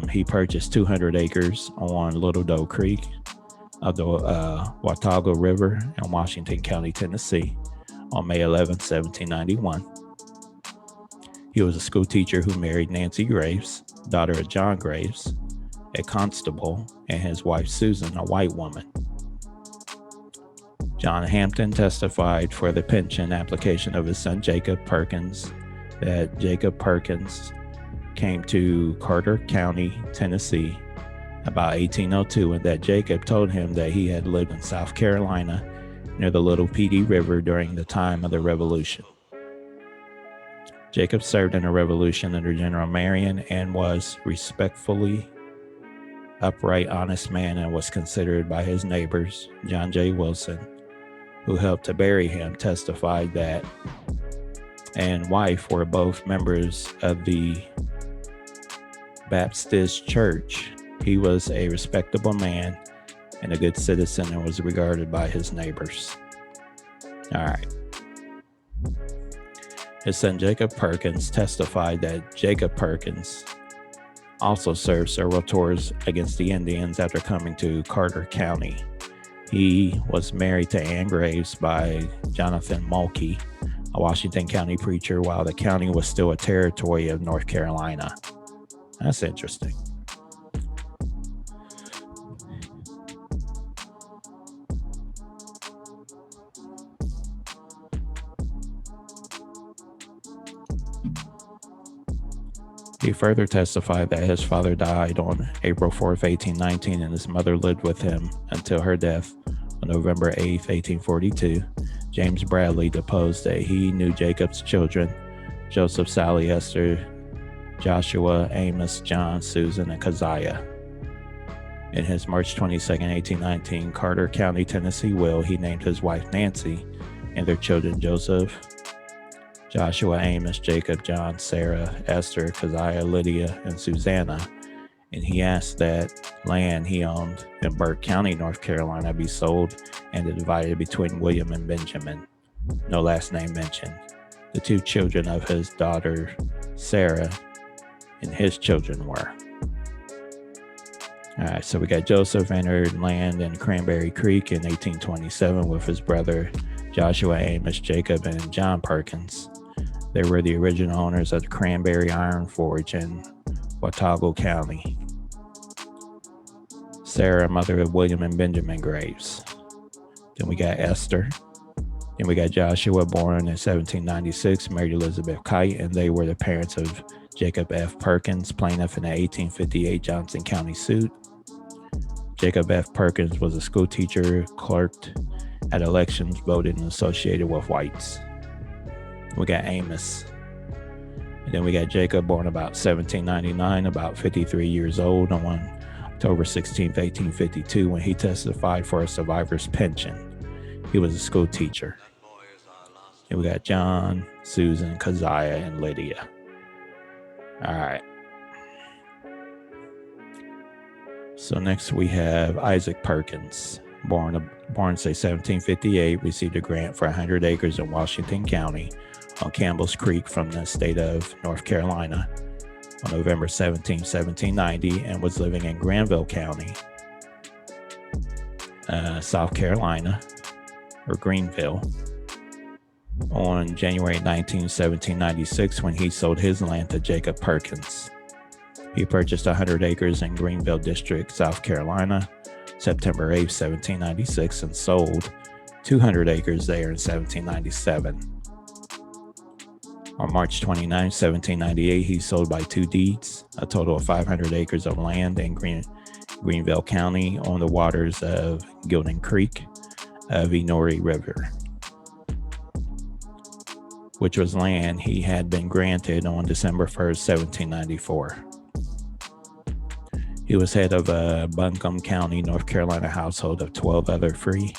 He purchased 200 acres on Little Doe Creek of the Watauga River in Washington County, Tennessee on May 11, 1791. He was a school teacher who married Nancy Graves, daughter of John Graves, a constable, and his wife Susan, a white woman. John Hampton testified for the pension application of his son Jacob Perkins that Jacob Perkins came to Carter County, Tennessee about 1802, and that Jacob told him that he had lived in South Carolina near the Little Petey River during the time of the Revolution. Jacob served in the Revolution under General Marion and was respectfully upright, honest man, and was considered by his neighbors. John J. Wilson, who helped to bury him, testified that and wife were both members of the Baptist Church. He was a respectable man and a good citizen and was regarded by his neighbors. All right. His son Jacob Perkins testified that Jacob Perkins also served several tours against the Indians after coming to Carter County. He was married to Anne Graves by Jonathan Mulkey, a Washington County preacher, while the county was still a territory of North Carolina. That's interesting. He further testified that his father died on April 4th, 1819, and his mother lived with him until her death on November 8th, 1842. James Bradley deposed that he knew Jacob's children, Joseph, Sally, Esther, Joshua, Amos, John, Susan, and Keziah. In his March 22nd, 1819, Carter County, Tennessee will, he named his wife Nancy and their children Joseph, Joshua, Amos, Jacob, John, Sarah, Esther, Keziah, Lydia, and Susanna, and he asked that land he owned in Burke County, North Carolina, be sold and divided between William and Benjamin, no last name mentioned, the two children of his daughter Sarah, and his children were. All right, so we got Joseph entered land in Cranberry Creek in 1827 with his brother Joshua, Amos, Jacob, and John Perkins. They were the original owners of the Cranberry Iron Forge in Watauga County. Sarah, mother of William and Benjamin Graves. Then we got Esther. Then we got Joshua, born in 1796, married Elizabeth Kite, and they were the parents of Jacob F. Perkins, plaintiff in the 1858 Johnson County suit. Jacob F. Perkins was a school teacher, clerked at elections, voted, and associated with whites. We got Amos. And then we got Jacob, born about 1799, about 53 years old, on October 16, 1852, when he testified for a survivor's pension. He was a school teacher. And we got John, Susan, Keziah, and Lydia. All right. So next we have Isaac Perkins, born say 1758, received a grant for 100 acres in Washington County on Campbell's Creek from the state of North Carolina on November 17, 1790, and was living in Granville County, South Carolina, or Greenville, on January 19, 1796, when he sold his land to Jacob Perkins. He purchased 100 acres in Greenville District, South Carolina, September 8, 1796, and sold 200 acres there in 1797. On March 29, 1798, he sold by two deeds a total of 500 acres of land in Greenville County on the waters of Gilding Creek, Venori River, which was land he had been granted on December 1st, 1794. He was head of a Buncombe County, North Carolina household of 12 other free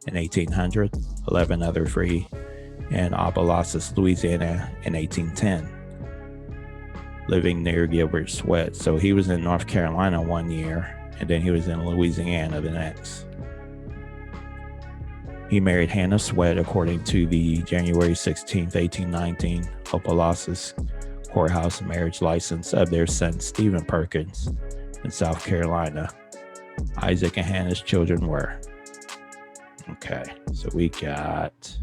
in 1800, 11 other free in Opelousas, Louisiana in 1810, living near Gilbert Sweat. So he was in North Carolina one year, and then he was in Louisiana the next. He married Hannah Sweat according to the January 16, 1819 Opelousas courthouse marriage license of their son Stephen Perkins in South Carolina. Isaac and Hannah's children were. Okay, so we got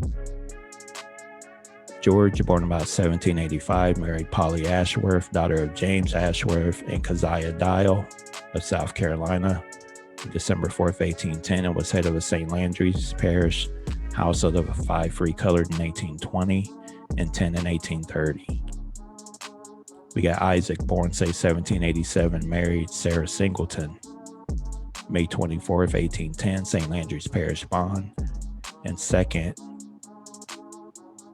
George, born about 1785, married Polly Ashworth, daughter of James Ashworth and Keziah Dial of South Carolina, December 4th, 1810, and was head of a St. Landry's Parish household of 5 free colored in 1820 and 10 in 1830. We got Isaac, born, say, 1787, married Sarah Singleton, May 24th, 1810, St. Landry's Parish bond. And second,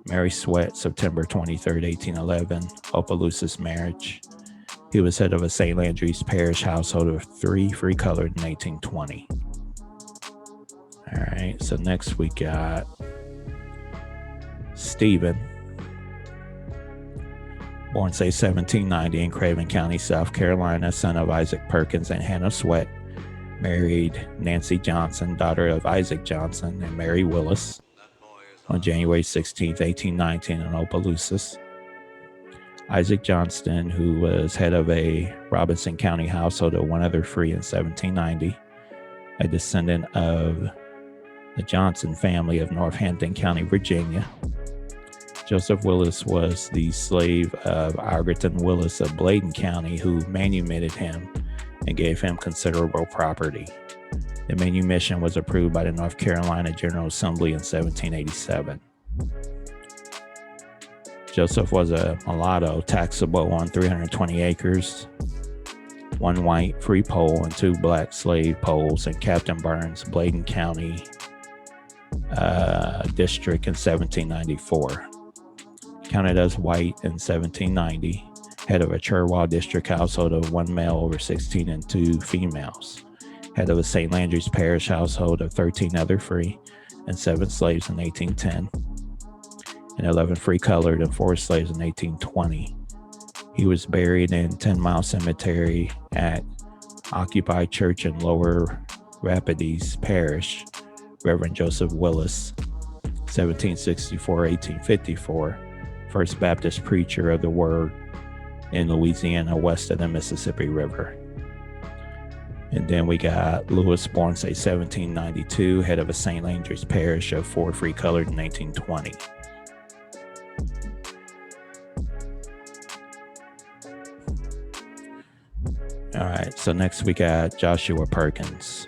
Mary Sweat, September 23rd, 1811, Opelousas marriage. He was head of a St. Landry's Parish household of 3 free colored in 1820. All right, so next we got Stephen, born, say, 1790 in Craven County, South Carolina, son of Isaac Perkins and Hannah Sweat, married Nancy Johnson, daughter of Isaac Johnson and Mary Willis, on January 16, 1819 in Opelousas. Isaac Johnston, who was head of a Robinson County household of 1 other free in 1790, a descendant of the Johnson family of Northampton County, Virginia. Joseph Willis was the slave of Algerton Willis of Bladen County, who manumitted him and gave him considerable property. The manumission was approved by the North Carolina General Assembly in 1787. Joseph was a mulatto, taxable on 320 acres, 1 white free pole and 2 black slave poles in Captain Burns, Bladen County district in 1794. Counted as white in 1790, head of a Cherwell district household of 1 male over 16 and 2 females, head of a St. Landry's Parish household of 13 other free and 7 slaves in 1810, and 11 free colored and 4 slaves in 1820. He was buried in 10 Mile Cemetery at Occupied Church in Lower Rapides Parish. Reverend Joseph Willis, 1764-1854, First Baptist preacher of the Word in Louisiana, west of the Mississippi River. And then we got Lewis, born, say, 1792, head of a St. Landry's Parish of 4 free colored in 1820. All right, so next we got Joshua Perkins.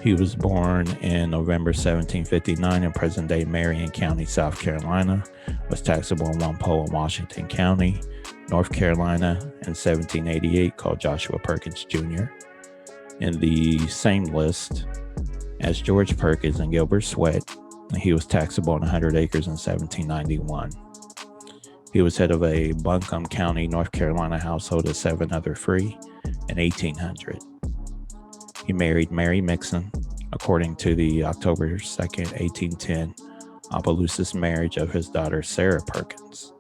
He was born in November 1759 in present-day Marion County, South Carolina, was taxable in 1 pole in Washington County, North Carolina, in 1788, called Joshua Perkins Jr. In the same list as George Perkins and Gilbert Sweat, he was taxable on 100 acres in 1791. He was head of a Buncombe County, North Carolina household of 7 other free in 1800. He married Mary Mixon, according to the October 2nd, 1810 Opelousas marriage of his daughter Sarah Perkins.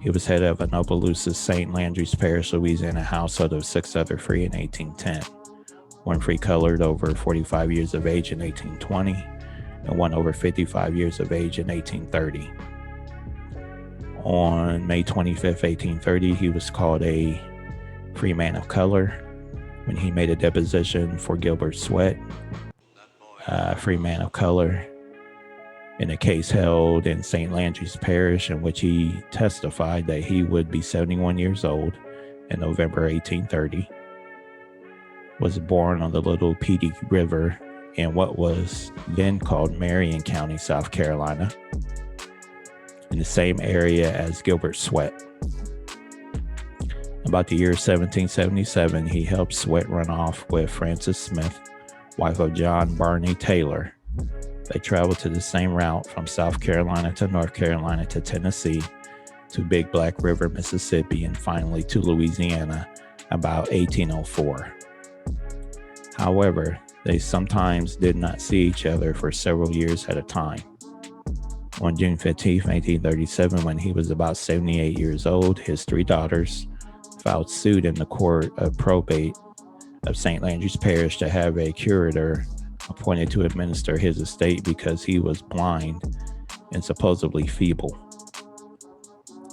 He was head of an Opelousas St. Landry's Parish, Louisiana household of 6 other free in 1810, 1 free colored over 45 years of age in 1820, and 1 over 55 years of age in 1830. On May 25th, 1830, he was called a free man of color when he made a deposition for Gilbert Sweat, a free man of color, in a case held in St. Landry's Parish, in which he testified that he would be 71 years old in November 1830, was born on the Little Petey River in what was then called Marion County, South Carolina, in the same area as Gilbert Sweat. About the year 1777, he helped Sweat run off with Frances Smith, wife of John Barney Taylor. They traveled to the same route from South Carolina to North Carolina to Tennessee to Big Black River, Mississippi, and finally to Louisiana about 1804. However, they sometimes did not see each other for several years at a time. On June 15, 1837, when he was about 78 years old, his three daughters filed suit in the court of probate of St. Landry's Parish to have a curator appointed to administer his estate because he was blind and supposedly feeble.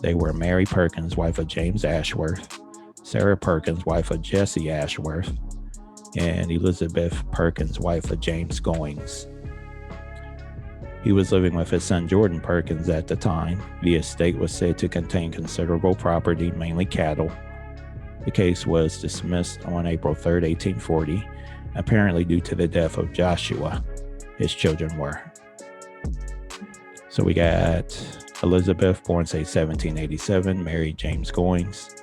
They were Mary Perkins, wife of James Ashworth, Sarah Perkins, wife of Jesse Ashworth, and Elizabeth Perkins, wife of James Goings. He was living with his son Jordan Perkins at the time. The estate was said to contain considerable property, mainly cattle. The case was dismissed on April 3, 1840, apparently due to the death of Joshua. His children were. So we got Elizabeth, born say 1787, married James Goings.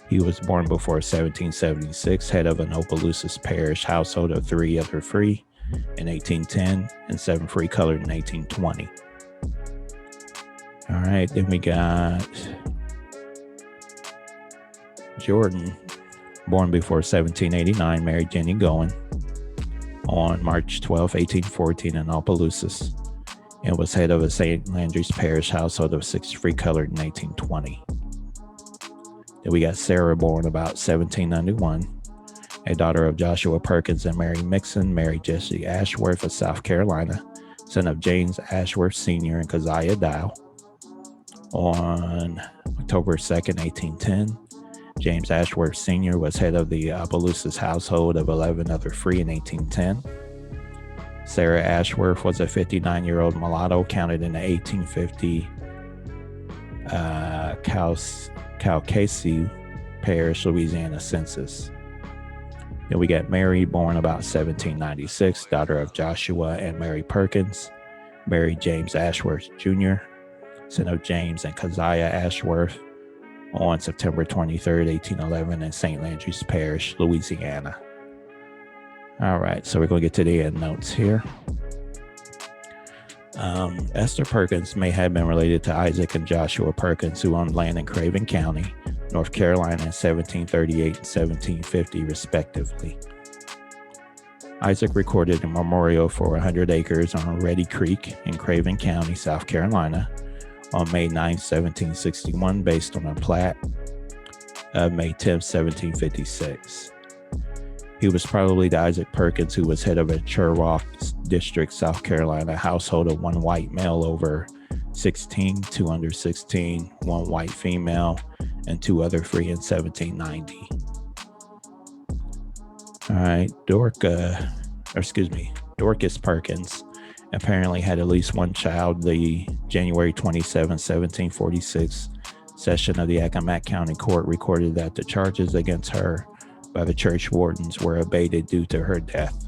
He was born before 1776, head of an Opelousas Parish household of 3 other free in 1810 and 7 free colored in 1820. All right, then we got Jordan, born before 1789, married Jenny Goen on March 12, 1814 in Opelousas, and was head of a St. Landry's Parish household of 6 free colored in 1820. Then we got Sarah, born about 1791, a daughter of Joshua Perkins and Mary Mixon, married Jesse Ashworth of South Carolina, son of James Ashworth Sr. and Keziah Dow. On October 2nd, 1810, James Ashworth Sr. was head of the Opelousas household of 11 other free in 1810. Sarah Ashworth was a 59-year-old mulatto counted in the 1850 Caucasieu Parish, Louisiana census. Then we got Mary, born about 1796, daughter of Joshua and Mary Perkins, married James Ashworth Jr., son of James and Keziah Ashworth, on September 23rd, 1811 in St. Landry's Parish, Louisiana. All right, so we're going to get to the end notes here. Esther Perkins may have been related to Isaac and Joshua Perkins, who owned land in Craven County, North Carolina in 1738 and 1750, respectively. Isaac recorded a memorial for 100 acres on Reedy Creek in Craven County, South Carolina, on May 9, 1761, based on a plat of May 10, 1756. He was probably the Isaac Perkins who was head of a Cherokee District, South Carolina household of 1 white male over 16, 2 under 16, 1 white female, and 2 other free in 1790. All right, Dorcas Perkins apparently had at least 1 child. The January 27, 1746 session of the Accomack County Court recorded that the charges against her by the church wardens were abated due to her death.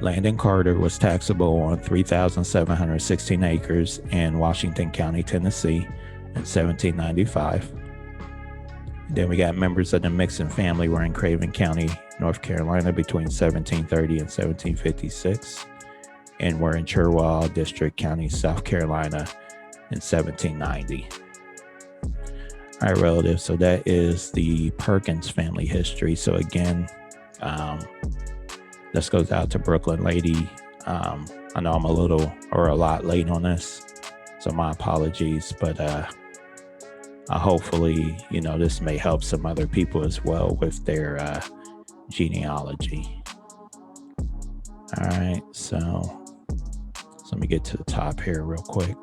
Land in Carter was taxable on 3,716 acres in Washington County, Tennessee in 1795. Then we got members of the Mixon family were in Craven County, North Carolina between 1730 and 1756, and were in Cherokee District County, South Carolina in 1790. All right, relatives, so that is the Perkins family history. So again, this goes out to Brooklyn Lady. I know I'm a lot late on this, so my apologies, but hopefully, this may help some other people as well with their genealogy. All right, so let me get to the top here real quick.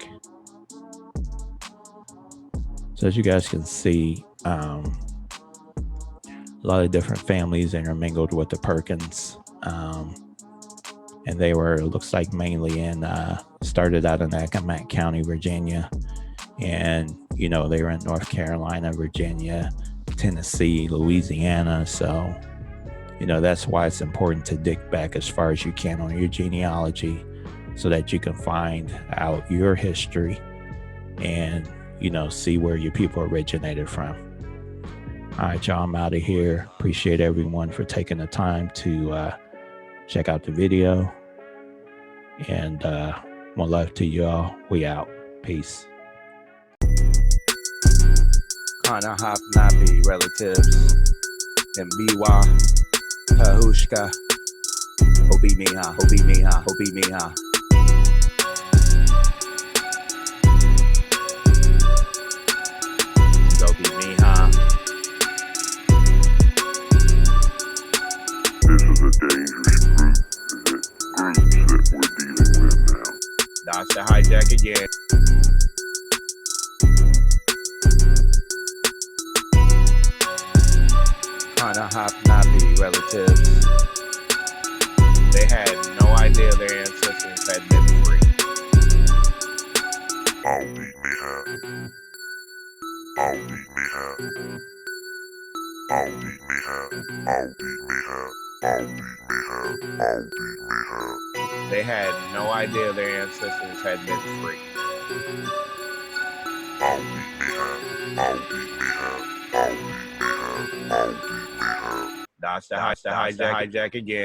So as you guys can see, a lot of different families intermingled with the Perkins, and they were, it looks like, mainly started out in Accomack County, Virginia, and they were in North Carolina, Virginia, Tennessee, Louisiana. So that's why it's important to dig back as far as you can on your genealogy, so that you can find out your history and see where your people originated from. All right, y'all, I'm out of here. Appreciate everyone for taking the time to check out the video. And One love to y'all. We out. Peace. Kinda hop nappy relatives. And Biwa, Pahushka. Obi Miha, Obi Miha, Obi Miha. Obi Miha. This is a dangerous groups that we're dealing with now. Dodge the hijack again. Kinda hop nappy relatives. They had no idea their ancestors had been free. I'll beat me up. I'll beat me up. I'll beat me up. I'll beat me up. I'll beat me up. I'll beat me up. They had no idea their ancestors had been free. I'll beat me up. I'll beat me up. I'll beat me up. I'll beat me up. Dodge the hijack again.